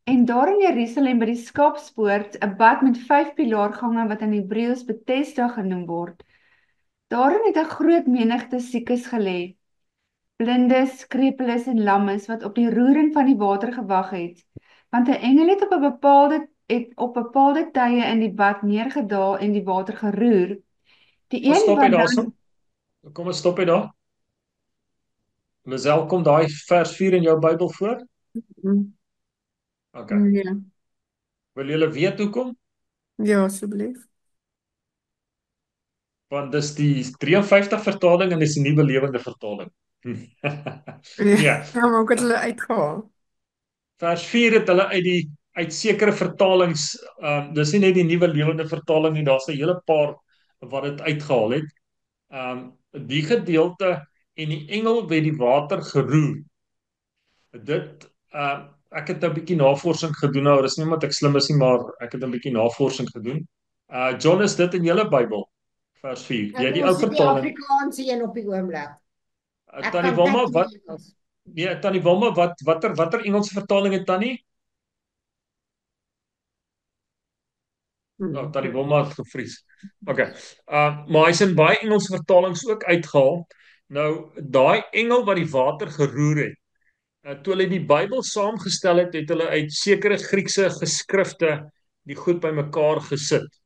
En daar in Jerusalem by die Skapspoort 'n bad met 5 pilaargange wat in Hebreëus Bethesda genoem word. Daarin het 'n groot menigte siekes gelê. Blindes, krepeles en lammes wat op die roering van die water gewag het. Want 'n engel het op bepaalde tye in die bad neergedaal en die water geroer. Die een Stop jy wat daarso? Kom ons stop jy daar. Lisel, kom daai vers 4 in jou Bybel voor? Okay. Ja. Wil julle weet hoekom? Ja, asseblief. Want dis die 53 vertaling en dis die Nuwe Lewende Vertaling. Ja. Ja, maar ook het hulle uitgehaal. Vers 4 het hulle uit sekere vertalings, dis nie net die Nuwe Lewende Vertaling nie, daar's 'n hele paar wat dit uitgehaal het. Die gedeelte en die engel het die water geroer. Dit ek het 'n bietjie navorsing gedoen nou, dis nie omdat ek slim is nie, maar ek het 'n bietjie navorsing gedoen. John, is dit in julle Bybel? Vers 4. Jy die ou vertaling. Die Afrikaanse een op die oomblik. Tannie Wilma, Tannie Wilma, watter Engelse vertaling het Tannie? Nou, Tannie Wilma het gevries. Okay. Maar hy's in baie Engelse vertalings ook uitgehaal Nou, daai engel wat die water geroer het, toe hulle die Bybel saamgestel het, het hulle uit sekere Griekse geskrifte die goed bymekaar gesit.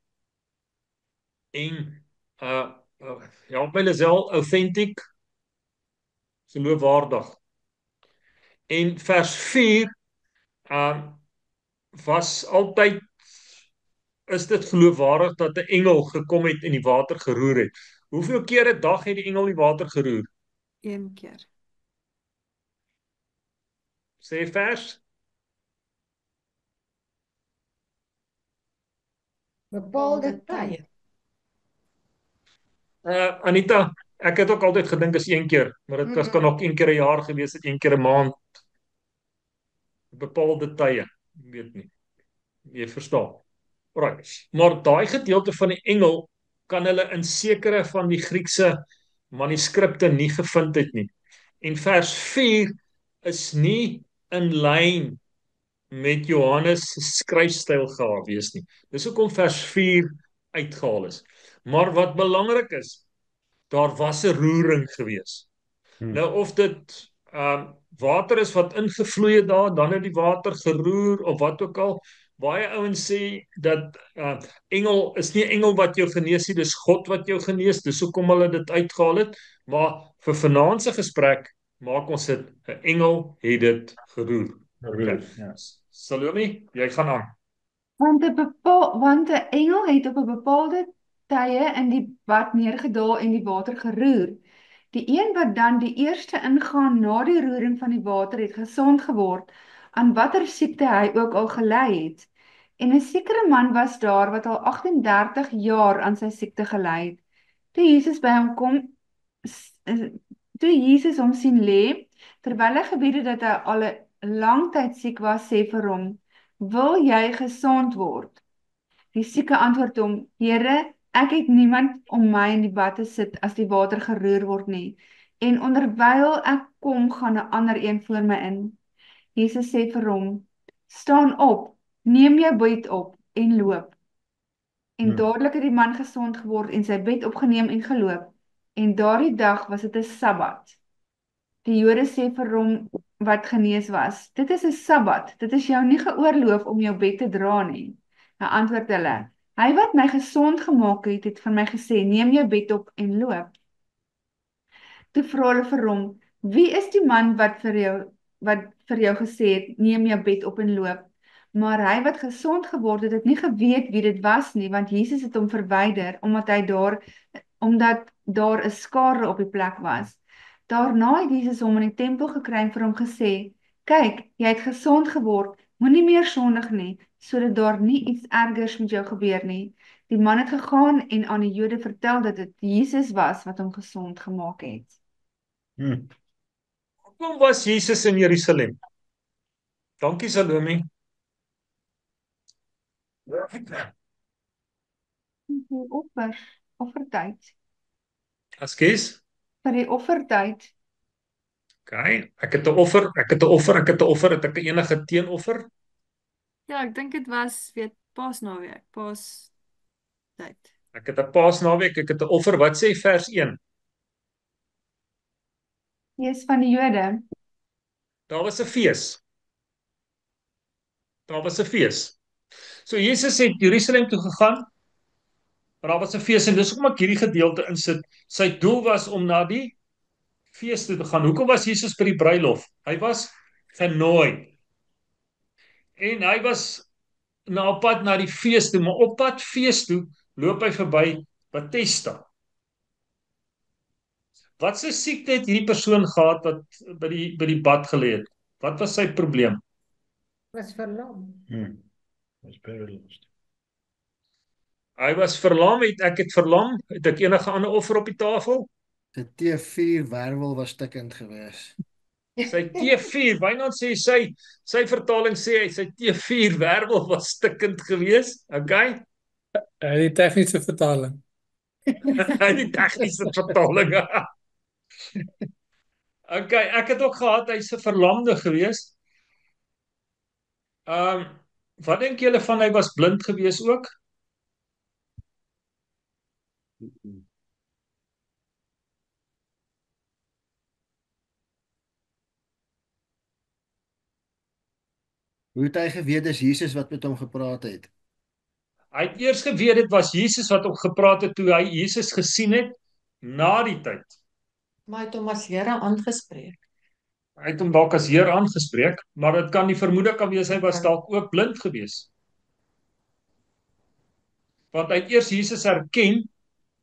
En help my Lisel, authentic, geloofwaardig. En vers 4 was altyd, is dit geloofwaardig dat 'n engel gekom het en die water geroer het. Hoeveel keer 'n dag het die engel die water geroer? 1 keer. Sê vers. Bepaalde tye. Anita, ek het ook altyd gedink is 1 keer, maar dit kan ook 1 keer 'n jaar gewees het, 1 keer 'n maand. Bepaalde tye, ek weet nie. Jy verstaan. Right. Maar daai gedeelte van die engel kan hulle in sekere van die Griekse manuskripte nie gevind het nie. En vers 4 is nie in lyn met Johannes se skryfstyl gewees nie. Dis hoekom vers 4 uitgehaal is. Maar wat belangrik is, daar was 'n roering gewees. Nou of dit water is wat ingevloei het daar, dan het die water geroer of wat ook al. Baie ouens sê dat engel is nie 'n engel wat jou genees nie, dis God wat jou genees. Dis hoekom hulle dit uitgehaal het. Maar vir vanaand se gesprek maak ons dit 'n engel het dit geroer. Okay. Ja. Salome, jy gaan aan. Want 'n engel het op 'n bepaalde tye in die bad neergedaal en die water geroer. Die een wat dan die eerste ingaan na die roering van die water het gesond geword, aan watter siekte hy ook al gely het. En 'n sekere man was daar wat al 38 jaar aan sy siekte gely het. Toe Jesus by hom kom, toe Jesus hom sien lê, terwyl hy geweet het dat hy al 'n lang tyd siek was, sê vir hom: "Wil jy gesond word?" Die sieke antwoord hom: "Here, ek het niemand om my in die bad te sit as die water geroer word nie. En onderwyl ek kom, gaan 'n ander een voor my in." Jesus sê vir hom: "Staan op, neem jou bed op en loop." En dadelik het die man gesond geword en sy bed opgeneem en geloop. En daardie dag was dit 'n Sabbat. Die Jode sê vir hom wat genees was: "Dit is 'n Sabbat, dit is jou nie geoorloof om jou bed te dra nie." Hy antwoord hulle: "Hy wat my gesond gemaak het, het vir my gesê: neem jou bed op en loop." Toe vra hulle vir hom: "Wie is die man wat vir jou gesê het: neem jou bed op en loop?" Maar hy wat gesond geword het, het nie geweet wie dit was nie, want Jesus het hom verwyder omdat daar 'n skare op die plek was. Daarna het Jesus hom in die tempel gekry en vir hom gesê: "Kyk, jy het gesond geword, moenie meer sondig nie, sodat daar nie iets ergers met jou gebeur nie." Die man het gegaan en aan die Jode vertel dat dit Jesus was wat hom gesond gemaak het. Hoekom was Jesus in Jerusalem? Dankie Salome. Offertyd. Ekskuus? Vir die offertyd. Okay, ek het 'n offer, het ek enige teenoffer? Ja, ek dink dit was Paasnaweek, Paastyd. Ek het 'n Paasnaweek, ek het 'n offer. Wat sê vers 1? Fees van die Jode. Daar was 'n fees. So Jesus het Jerusalem toe gegaan. Daar was 'n fees en dis hoekom ek hierdie gedeelte insit. Sy doel was om na die fees toe te gaan. Hoekom was Jesus by die bruilof? Hy was genooi. En hy was op pad na die fees toe, maar op pad fees toe loop hy verby Bethesda. Wat se siekte het hierdie persoon gehad wat by die bad gelê het? Wat was sy probleem? Was verlam. Was paralyzed. Hy was verlam, het ek enige ander offer op die tafel? Die T4 wervel was stikkend geweest. Sy T4, Wynand sê sy vertaling sê sy T4 wervel was stikkend geweest. Okay? Die tegniese vertaling. Die tegniese vertaling. Okay, ek het ook gehad hy's 'n verlamde geweest. Wat dink julle van hy was blind geweest ook? Hoe het hy geweet dis Jesus wat met hom gepraat het? Hy het eers geweet dit was Jesus wat hom gepraat het toe hy Jesus gesien het na die tyd. Maar hy het hom as Here aangespreek. Hy het hom dalk as Heer aangespreek, maar dit kan die vermoede kan wees hy was dalk ook blind gewees. Want hy het eers Jesus herken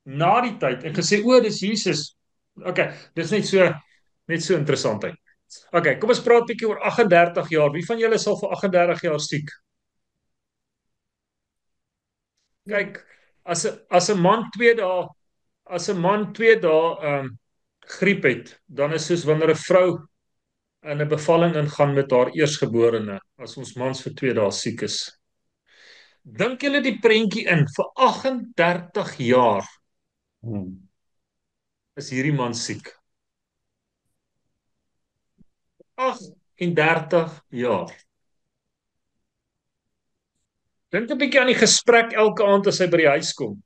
na die tyd en gesê o, dis Jesus. Okay, dis net so interessant. Okay, kom ons praat 'n bietjie oor 38 jaar. Wie van julle sal vir 38 jaar siek? Kyk, as 'n man 2 dae griep het, dan is soos wanneer 'n vrou in 'n bevalling ingaan met haar eersgeborene, as ons mans vir 2 dae siek is. Dink julle die prentjie in vir 38 jaar is hierdie man siek. 38 jaar. Dink 'n bietjie aan die gesprek elke aand as hy by die huis kom.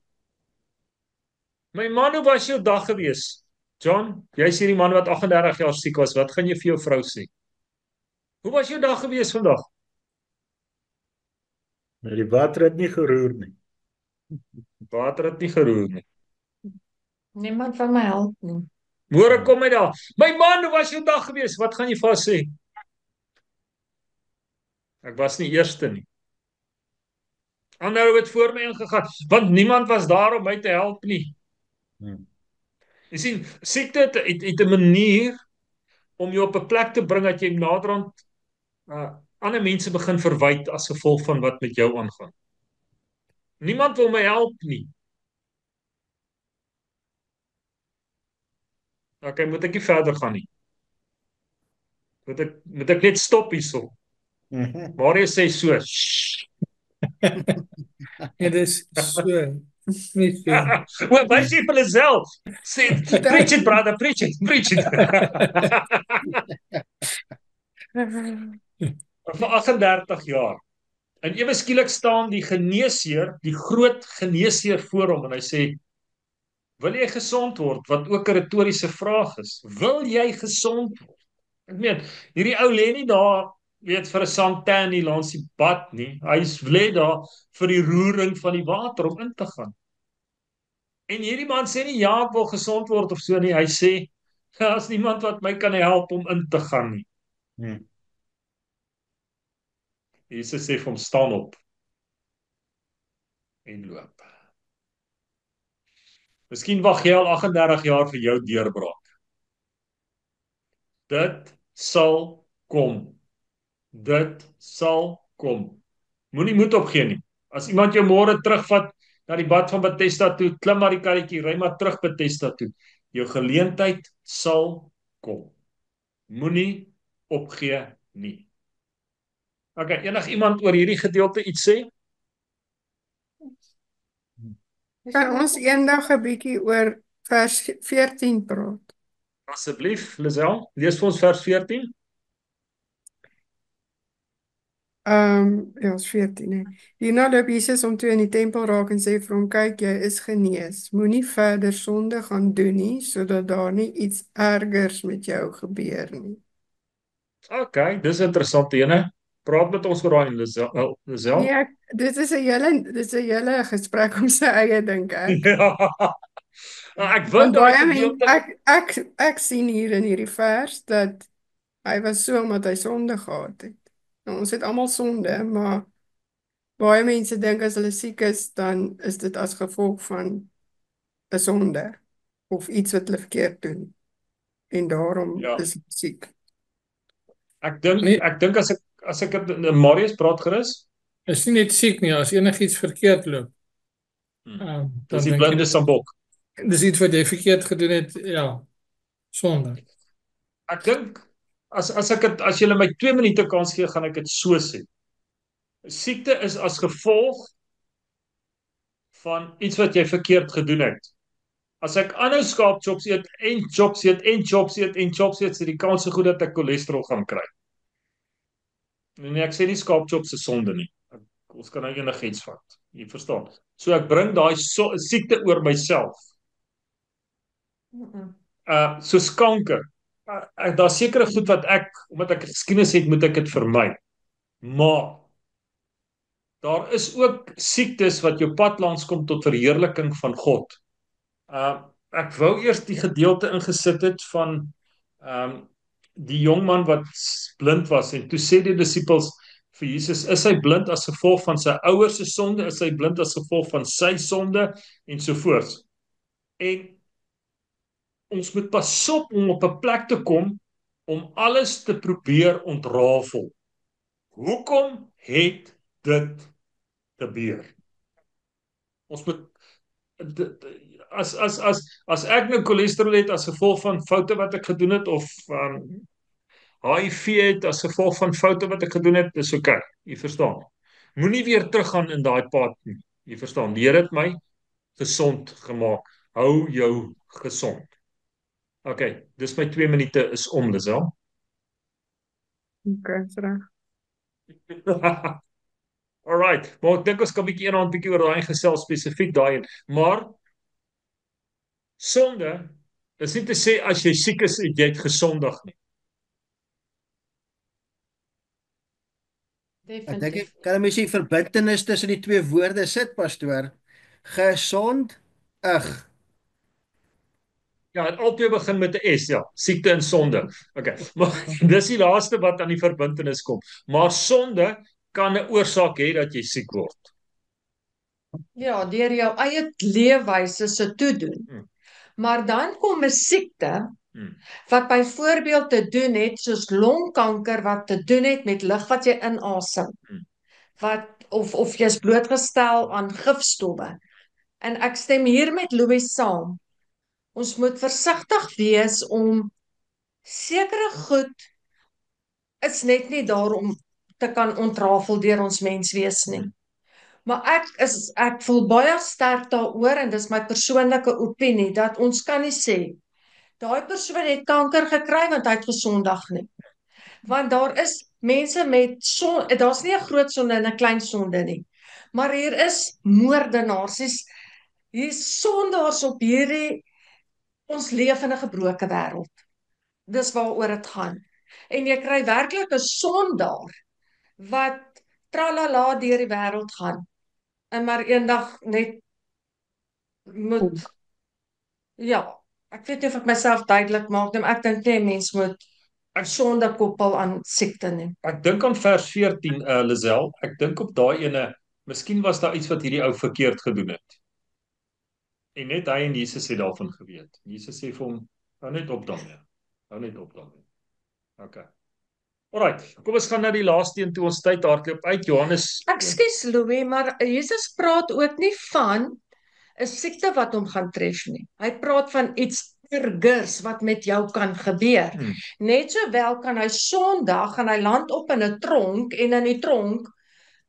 My man, hoe was jou dag gewees? John, jy's hierdie man wat 38 jaar siek was. Wat gaan jy vir jou vrou sê? Hoe was jou dag gewees vandag? Die water het nie geroer nie. Water het nie geroer nie. Niemand van my help nie. Môre kom hy daar. My man, hoe was jou dag gewees? Wat gaan jy vir haar sê? Ek was nie eerste nie. Ander het voor my ingegaan, want niemand was daar om my te help nie. Jy sien, siekte het 'n manier om jou op 'n plek te bring dat jy naderhand ander mense begin verwyd as gevolg van wat met jou aangaan. Niemand wil my help nie. Okay, moet ek nie verder gaan nie. Moet ek net stop hierso? Mario sê so. Dit is so. Nie so. Wel, wys jy vir jouself. Sê, preach it, brother, preach it. Vir 38 jaar. En ewe skielik staan die geneesheer, die groot geneesheer voor hom en hy sê, wil jy gesond word? Wat ook 'n retoriese vraag is. Wil jy gesond word? Ek meen, hierdie ou lê nie daar, weet, vir 'n suntan nie langs die pad nie. Hy lê daar vir die roering van die water om in te gaan. En hierdie man sê nie ja, ek wil gesond word of so nie. Hy sê, daar's niemand wat my kan help om in te gaan nie. Jesus sê vir hom, staan op en loop. Miskien wag jy al 38 jaar vir jou deurbraak. Dit sal kom. Dit sal kom. Moenie moed opgee nie. As iemand jou môre terugvat na die bad van Bethesda toe, klim maar die karretjie, ry maar terug Bethesda toe. Jou geleentheid sal kom. Moenie opgee nie. Okay, enigiemand oor hierdie gedeelte iets sê? Kan ons eendag 'n bietjie oor vers 14 praat? Asseblief, Lisel, lees vir ons vers 14. Ja, is 14 hè. Hierna loop Jesus om toe in die tempel raak en sê vir hom, kyk, jy is genees. Moenie verder sonde gaan doen nie, sodat daar nie iets ergers met jou gebeur nie. Okay, dis 'n interessante ene. Praat met ons oor daai Lisel. Nee, dit is 'n hele gesprek om sy eie, dink ek. Ja. Ek wil ek sien hier in hierdie vers dat hy was so omdat hy sonde gehad het. Nou, ons het almal sonde, maar baie mense dink as hulle siek is, dan is dit as gevolg van 'n sonde of iets wat hulle verkeerd doen. En daarom is hulle siek. Ek dink as ek Marius praat gerus, is nie net siek nie, as enigiets verkeerd loop. Dis die blinde sambok. Dis iets wat jy verkeerd gedoen het, ja, sonde. Ek dink as jy my 2 minute kans gee, gaan ek dit so sê. Siekte is as gevolg van iets wat jy verkeerd gedoen het. As ek aanhou skaapchops eet en chops eet en chops eet en chops eet, is die kans so goed dat ek cholesterol gaan kry. Nee, ek sê nie skaapchops is sonde nie. Ons kan nou enigiets vat. Jy verstaan. So ek bring daai siekte oor myself. Soos kanker. Daar's sekere goed wat omdat ek geskiedenis het, moet ek dit vermy. Maar daar is ook siektes wat jou pad langs kom tot verheerliking van God. Ek wou eers die gedeelte ingesit het van die jong man wat blind was en toe sê die disippels vir Jesus, is hy blind as gevolg van sy ouers se sonde, is hy blind as gevolg van sy sonde en so voort. En ons moet pas op om op 'n plek te kom om alles te probeer ontrafel. Hoekom het dit gebeur? Ons moet as ek nou cholesterol het as gevolg van foute wat ek gedoen het of HIV het as gevolg van foute wat ek gedoen het, dis oké. Jy verstaan. Moenie weer teruggaan in daai pad nie. Jy verstaan. Die Here het my gesond gemaak. Hou jou gesond. Okay, dis my 2 minute is om, Lisel. Okay, reg. Alright, maar ek dink ons kan bietjie oor daai gesels spesifiek daai een. Maar sonde is nie te sê as jy siek is, jy het gesondig nie. Ek dink ek kan 'n mens die verbintenis tussen die twee woorde sit, pastoor. Gesond, Ja, het altyd begin met 'n S, ja. Siekte en sonde. Okay. Maar dis die laaste wat aan die verbintenis kom. Maar sonde kan 'n oorsaak hê dat jy siek word. Ja, deur jou eie leefwyse se toedoen. Maar dan kom 'n siekte wat byvoorbeeld te doen het soos longkanker wat te doen het met lug wat jy inasem. Wat of jy is blootgestel aan gifstowwe. En ek stem hier met Louis saam. Ons moet versigtig wees om sekere goed is net nie daar om te kan ontrafel deur ons menswees nie. Maar ek voel baie sterk daaroor en dis my persoonlike opinie dat ons kan nie sê daai persoon het kanker gekry want hy het gesondig nie. Want daar is mense met daar's nie 'n groot sonde en 'n klein sonde nie. Maar hier is moordenaars, hier is sondaars op hierdie ons leef in 'n gebroke wêreld. Dis waaroor dit gaan. En jy kry werklik 'n sondaar wat tralala deur die wêreld gaan en maar eendag net moet ek weet nie of ek myself duidelik maak nie, maar ek dink nie 'n mens moet sonde koppel aan siekte nie. Ek dink aan vers 14, Lisel. Ek dink op daai ene, miskien was daar iets wat hierdie ou verkeerd gedoen het. En net hy en Jesus het daarvan geweet. Jesus sê vir hom, hou net op daarmee. Hou net op daarmee. Okay. Alright, kom ons gaan na die laaste een toe ons tyd hardloop uit. Johannes. Ekskuus Louis, maar Jesus praat ook nie van 'n siekte wat hom gaan tref nie. Hy praat van iets ergers wat met jou kan gebeur. Net sowel kan hy Sondag gaan hy land op in 'n tronk en in die tronk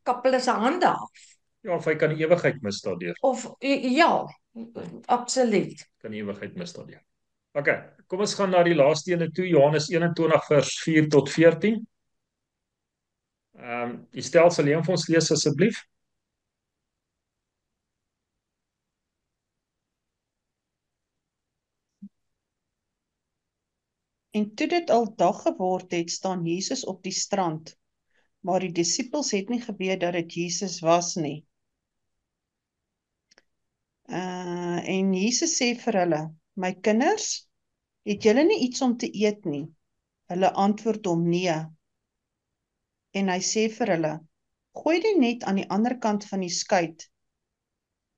kap hulle sy hande af. Ja, of hy kan die ewigheid mis daardeur. Of ja, absoluut. Kan die ewigheid mis daardeur. Okay, kom ons gaan na die laaste ene toe, Johannes 21 vers 4 tot 14. Die stel sal jy vir ons lees asseblief? En toe dit al dag geword het, staan Jesus op die strand, maar die disippels het nie geweet dat dit Jesus was nie. En Jesus sê vir hulle, my kinders, het julle nie iets om te eet nie? Hulle antwoord hom nee. En hy sê vir hulle, gooi dit net aan die ander kant van die skei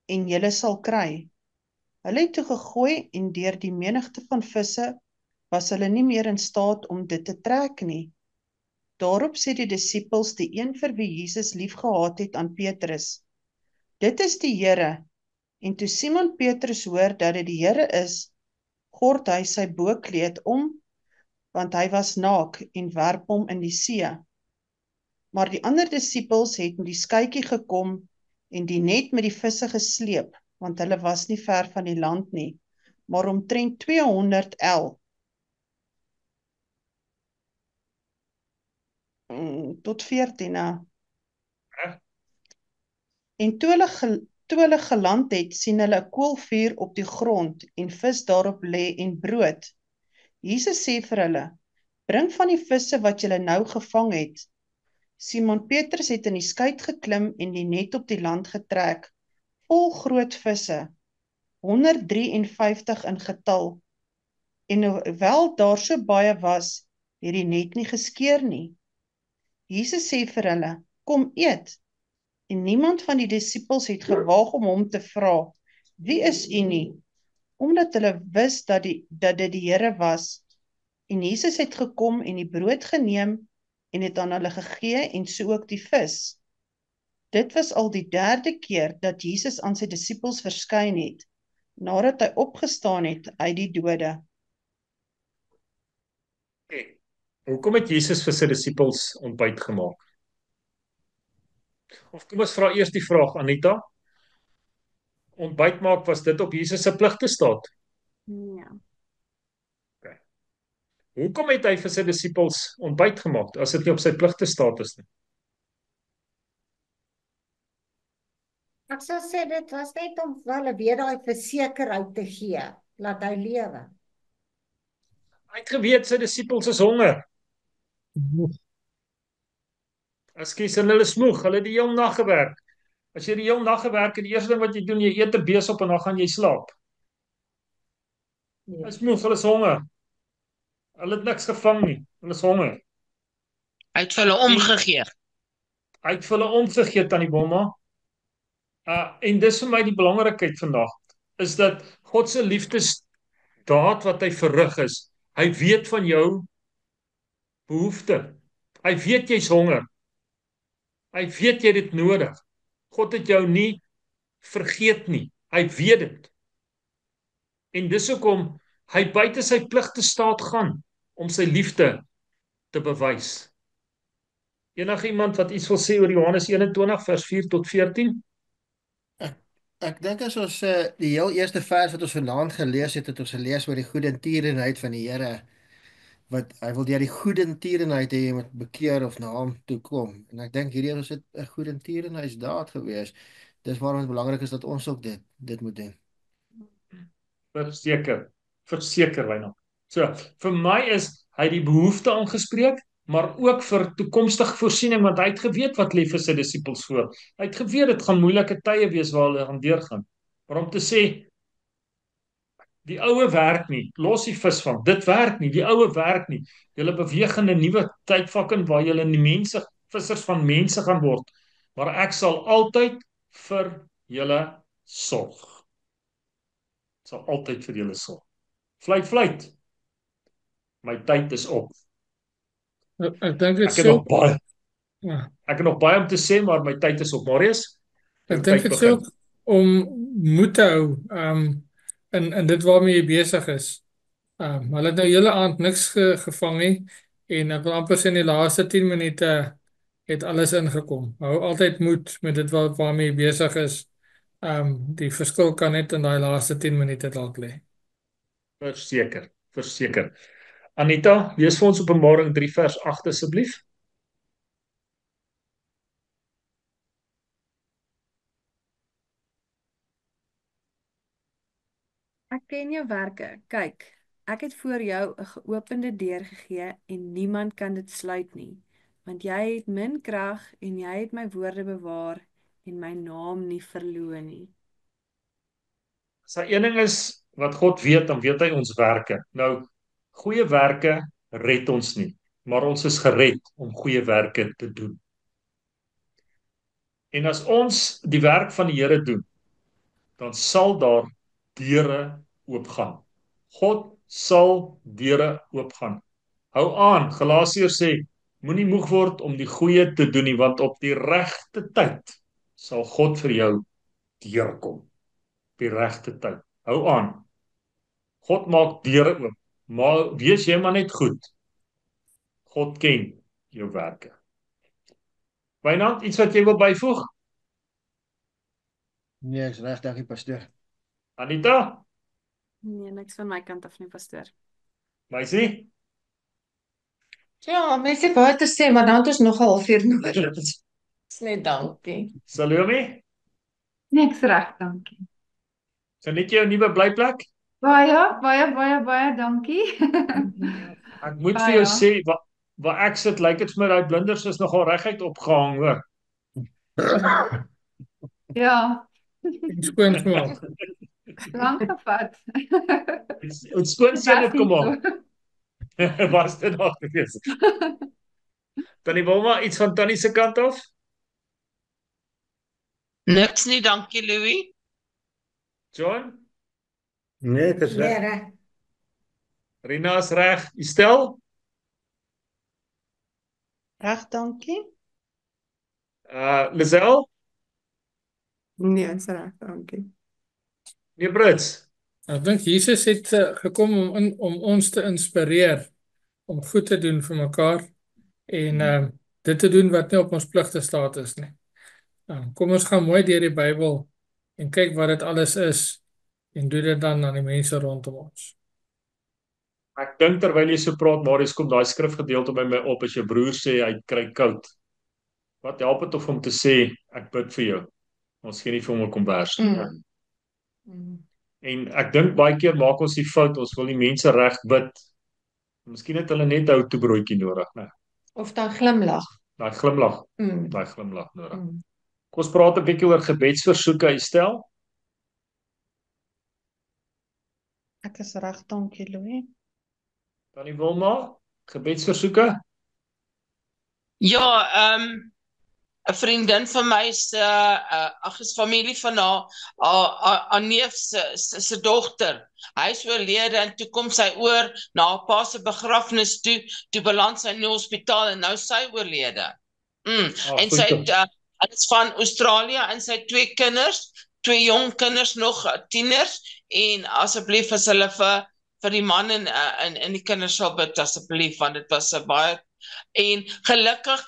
en julle sal kry. Hulle het toe gegooi en deur die menigte van visse was hulle nie meer in staat om dit te trek nie. Daarop sê die disippels, die een vir wie Jesus liefgehad het, aan Petrus, dit is die Here. En toe Simon Petrus hoor dat dit die Here is, gord hy sy bokkleed om, want hy was naak, en werp hom in die see. Maar die ander disippels het met die skytjie gekom en die net met die visse gesleep, want hulle was nie ver van die land nie, maar omtrent 200 el. Tot 14. En toe hulle geland het, sien hulle 'n koolvuur op die grond en vis daarop lê en brood. Jesus sê vir hulle, bring van die visse wat julle nou gevang het. Simon Petrus het in die skuit geklim en die net op die land getrek, vol groot visse, 153 in getal. En hoewel daar so baie was, het die net nie geskeur nie. Jesus sê vir hulle, kom eet. En niemand van die disippels het gewaag om hom te vra, wie is u nie? Omdat hulle wis dat dit die Here was. En Jesus het gekom en die brood geneem en het aan hulle gegee en so ook die vis. Dit was al die 3de keer dat Jesus aan sy disippels verskyn het, nadat hy opgestaan het uit die dode. Okay. Hoekom het Jesus vir sy disippels ontbyt gemaak? Of kom ons vra eers die vraag, Anita. Ontbyt maak, was dit op Jesus se pligte staat? Ja. Okay. Hoekom het hy vir sy disippels ontbyt gemaak as dit nie op sy pligte staat is nie? Ek sou sê dit was net om vir hulle weer daai versekerheid te gee, laat hy lewe. Hy het geweet sy disippels is honger. Ekskuus, en hulle is moeg, hulle het die hele nag gewerk. As jy die hele nag gewerk en die eerste ding wat jy doen, jy eet 'n bees op en dan gaan jy slaap. Hulle is moeg, hulle is honger. Hulle het niks gevang nie, hulle is honger. Hy het vir hulle omgegee. Hy het vir hulle omgegee, Tannie Bomma. En dis vir my die belangrikheid vandag, is dat God se liefdesdaad wat hy verrig is, hy weet van jou behoefte. Hy weet jy's honger. Hy weet jy het dit nodig. God het jou nie vergeet nie. Hy weet dit. En dis hoekom hy buite sy pligte staat gaan om sy liefde te bewys. Enige iemand wat iets wil sê oor Johannes 21 vers 4 tot 14? Ek dink as ons die heel eerste vers wat ons vanaand gelees het ons gelees oor die goedertierenheid van die Here, wat hy wil deur die goedertierenheid hê jy moet bekeer of na hom toe kom. En ek dink hierdie was 'n goedertierenheidsdaad gewees. Dis waarom dit belangrik is dat ons ook dit moet doen. Verseker Wynand. So, vir my is hy die behoefte aangespreek, maar ook vir toekomstige voorsiening, want hy het geweet wat lê vir sy disippels voor. Hy het geweet dit gaan moeilike tye wees waar hulle gaan deurgaan. Maar om te sê, die oue werk nie, los die vis van, dit werk nie, die oue werk nie. Julle beweeg in 'n nuwe tydvak in waar julle nie mense, vissers van mense gaan word, maar ek sal altyd vir julle sorg. Ek sal altyd vir julle sorg. Fluit. My tyd is op. Ek dink dit Ek het so. nog baie. Ja. Ek het nog baie om te sê, maar my tyd is op. Marius, Ek dink dit is ook om moed te hou in dit waarmee jy besig is. Hulle het nou hele aand niks gevang nie en ek wil amper sê in die laaste 10 minute het alles ingekom. Hou altyd moed met dit waarmee jy besig is. Die verskil kan net in daai laaste 10 minute dalk lê. Verseker. Anita, lees vir ons Openbaring 3 vers 8 asseblief. Ek ken jou werke. Kyk, ek het voor jou 'n geopende deur gegee en niemand kan dit sluit nie, want jy het min krag en jy het my woorde bewaar en my naam nie verloon nie. As daar een ding is wat God weet, dan weet hy ons werke. Nou, goeie werke red ons nie, maar ons is gered om goeie werke te doen. En as ons die werk van die Here doen, dan sal daar deure oopgaan. God sal deure oopgaan. Hou aan, Galasiërs sê, moenie moeg word om die goeie te doen nie, want op die regte tyd sal God vir jou deurkom. Op die regte tyd. Hou aan. God maak deure oop. Maar wees jy maar net goed. God ken jou werke. Wynand, iets wat jy wil byvoeg? Nee, is reg, dankie pastoor. Anita? Nee, niks van my kant af nie, pastoor. Meisie? Ja, mense het baie te sê, maar dan het ons nog 'n halfuur nodig. Dis net dankie. Salome? Niks reg, dankie. So net jou nuwe blyplek? Baie dankie. Ek moet vir jou sê, waar ek sit, lyk dit vir my daai blinders is nogal reguit opgehang, hoor. Ja, En skoon gemaak. lank gevat. Ons skoonseun het kom Weg aan. Was dit nog gewees? Tannie Wilma, iets van Tannie se kant af? Niks nie, dankie Louis. John? Nee, dit is Nee, reg. reg. Rina is reg. Estel? Reg, dankie. Lisel? Nee, is reg, dankie. Nee, Brits? Ek dink Jesus het gekom om ons te inspireer om goed te doen vir mekaar en dit te doen wat nie op ons pligte staat is nie. Kom ons gaan mooi deur die Bybel en kyk wat dit alles is en doen dit dan aan die mense rondom ons. Ek dink terwyl jy so praat, Marius, kom daai skrifgedeelte by my op as jou broer sê hy kry koud. Wat help dit of om te sê ek bid vir jou? Ons gee nie vir hom 'n kombers nie. En ek dink baie keer maak ons die fout, ons wil die mense reg bid. Miskien het hulle net 'n houtebroodjie nodig, né? Of dan glimlag. Daai glimlag, Mm. daai glimlag nodig. Mm. Kom ons praat 'n bietjie oor gebedsversoeke, Estel. Ek is reg, dankie Louis. Tannie Wilma, gebedsversoeke? Ja, 'n vriendin van my se ag is familie van haar neef se dogter. Hy is oorlede en toe kom sy oor na haar pa se begrafnis toe beland sy in die hospitaal en nou is sy oorlede. En sy het hy is van Australië en sy het 2 kinders, 2 jong kinders nog tieners en asseblief as hulle vir die man en die kinders sal bid asseblief want dit was 'n baie en gelukkig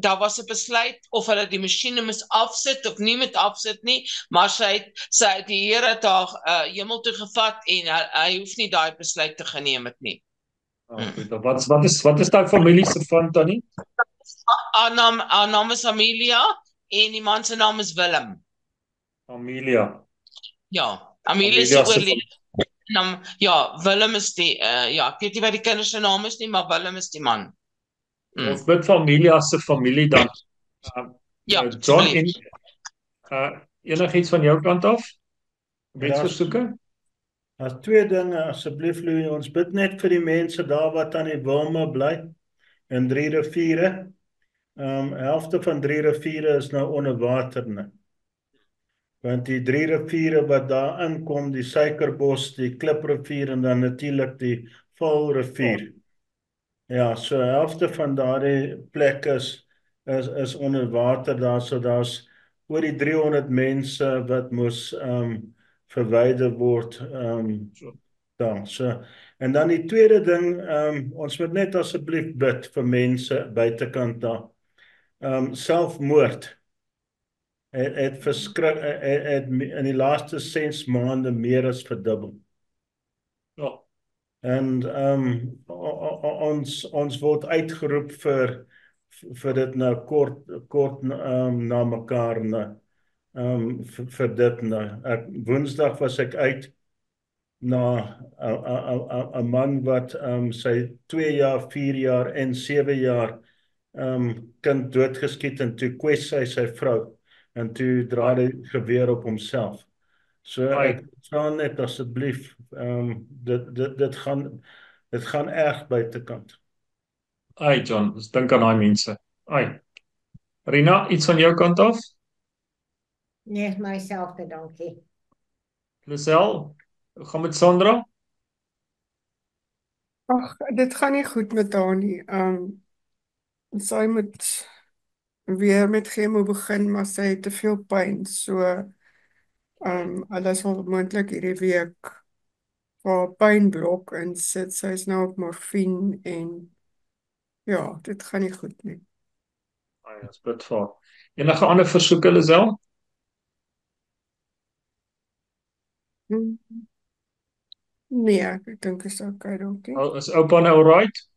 daar was 'n besluit of hulle die masjiene moes afsit of nie moet afsit nie, maar die Here het haar hemel toe gevat en hy hoef nie daai besluit te geneem het nie. Wat is daai familie se van Tannie? Haar naam is Amelia en die man se naam is Willem. Amelia. Ja, Amelia is oorlede. Ja, Willem is die ek weet nie wat die kinders se naam is nie, maar Willem is die man. Ons bid vir Amelia se familie dan. Ja, John en enigiets van jou kant af? Gebedsversoeke? Daar's 2 dinge asseblief Louis, ons bid net vir die mense daar wat aan die Wilma bly in 3 riviere. Helfte van 3 riviere is nou onder water, né? Want die 3 riviere wat daar inkom, die Suikerbos, die Kliprivier en dan natuurlik die Valrivier. Ja, so helfte van daardie plek is onder water daar, so daar's oor die 300 mense wat moes verwyder word daar. So en dan die tweede ding, ons moet net asseblief bid vir mense buitekant daar. Selfmoord het in die laaste 6 maande meer as verdubbel. Ja. En ons word uitgeroep vir dit nou kort na mekaar vir dit nou. Woensdag was ek uit na 'n man wat sy 2 jaar, 4 jaar en 7 jaar kind doodgeskiet en toe kwes hy sy vrou en toe draai hy geweer op homself. So ek vra net asseblief dit gaan erg buitekant. Ai John, ons dink aan daai mense. Ai. Rina, iets van jou kant af? Nee, myselfde, dankie. Lisel, gaan met Sandra? Ag, dit gaan nie goed met haar nie. Sy moet weer met chemo begin, maar sy het te veel pyn. So hulle sal moontlik hierdie week vir pynblok insit. Sy is nou op morfine en ja, dit gaan nie goed nie. Ai, ons bid vir haar. Enige ander versoeke, Lisel? Nee, ek dink is okay, dankie. Is oupa nou alright?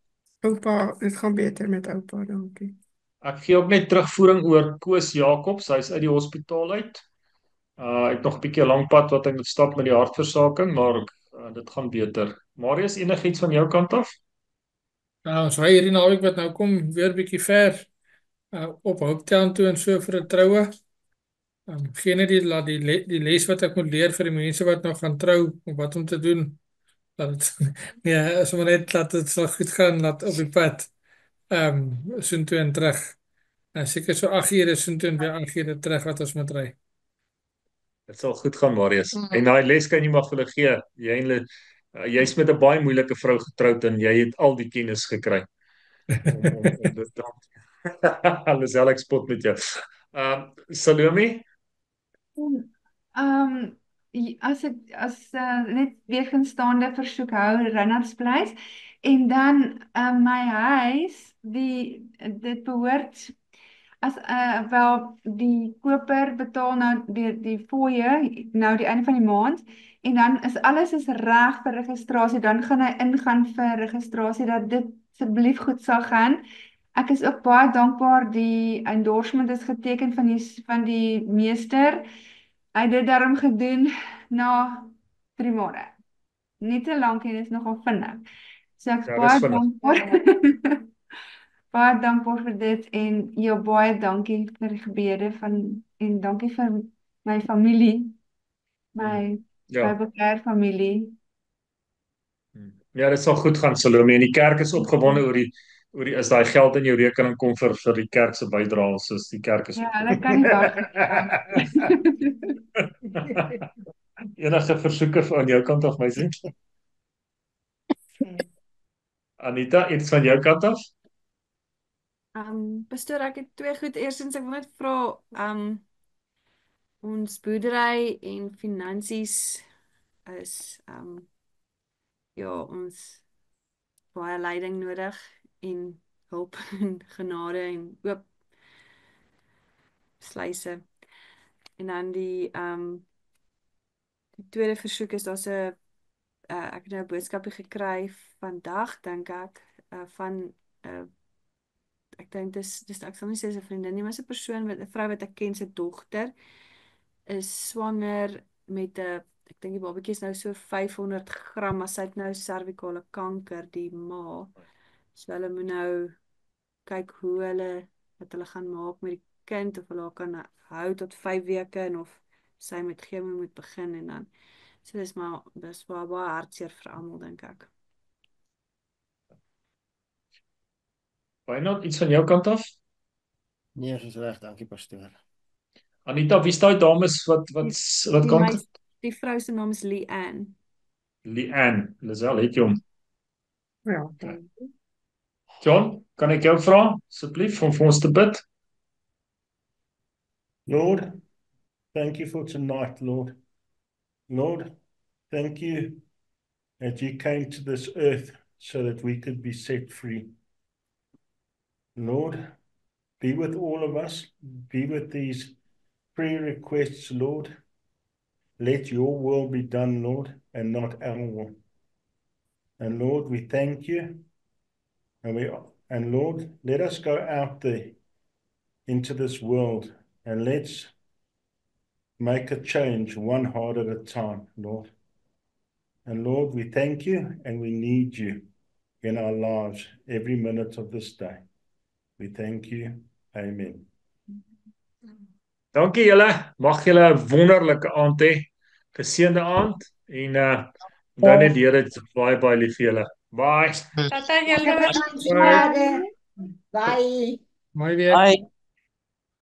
Oupa, dit gaan beter met oupa, dankie. Ek gee ook net terugvoering oor Koos Jacobs, hy's uit die hospitaal uit. Hy het nog 'n bietjie 'n lang pad wat hy moet stap met die hartversaking, maar dit gaan beter. Marius, enigiets van jou kant af? Ons ry hierdie naweek wat nou kom weer bietjie ver op Hopetown toe en so vir 'n troue. Geen net laat die les wat ek moet leer vir die mense wat nou gaan trou, wat om te doen. Dat het, ja, as maar net laat dit sal goed gaan, laat op die pad. Soontoe en terug. Seker so 8 ure soontoe en weer 8 ure terug wat ons moet ry. Dit sal goed gaan, Marius. En daai les kan jy maar vir hulle gee. Jy's met 'n baie moeilike vrou getroud en jy het al die kennis gekry om dit dan. Hulle sal ek spot met jou. Salome? As ek net weer gaan staande versoek hou Reinhardsplaas en dan my huis dit behoort as wel die koper betaal nou die fooie nou die einde van die maand en dan is alles reg vir registrasie, dan gaan hy ingaan vir registrasie dat dit asseblief goed sal gaan. Ek is ook baie dankbaar die endorsement is geteken van die meester. Hy het dit daarom gedoen na 3 maande. Nie te lank en is nogal vinnig. So ek is baie dankbaar. Baie dankbaar vir dit en jou baie dankie vir die gebede en dankie vir my familie, my Bybelkerk familie. Ja, dit sal goed gaan, Salome. En die kerk is opgewonde oor die as daai geld in jou rekening kom vir die kerk se bydraes, soos die kerk is. Ja, hulle kan nie wag. Enige versoeke van jou kant af, meisie? Anita, iets van jou kant af? Pastoor, ek het 2 goed. Eerstens, ek wil net vra, ons boerdery en finansies is, ja, ons baie leiding nodig en hulp en genade en oop sluise. En dan die tweede versoek is daar's 'n ek het nou 'n boodskapie gekry vandag, dink ek, van ek dink dis ek sal nie sê 'n vriendin nie, maar 'n persoon met 'n vrou wat ek ken, se dogter is swanger met 'n ek dink die babatjie is nou so 500 gram, maar sy het nou servikale kanker, die ma. So hulle moet nou kyk wat hulle gaan maak met die kind, of hulle kan hou tot 5 weke en of sy met chemo moet begin en dan. So dis baie hartseer vir almal, dink ek. Wynand, iets van jou kant af? Nee, is reg, dankie pastoor. Anita, wie is daai dames wat kanker? Die vrou se naam is Leanne. Leanne, Lisel, het jy hom? Ja. John, kan ek jou vra asseblief om vir ons te bid? Lord, thank you for tonight, Lord. Lord, thank you that you came to this earth so that we could be set free. Lord, be with all of us. Be with these prayer requests, Lord. Let your will be done, Lord, and not our will. And Lord, we thank you. And Lord, let us go out there into this world and let's make a change one heart at a time, Lord. And Lord, we thank you and we need you in our lives every minute of this day. We thank you. Amen. Dankie julle. Mag julle 'n wonderlike aand hê. Geseënde aand en dan net die Here baie lief vir julle. Bye. Tata julle. Bye. Mooi weer. Bye.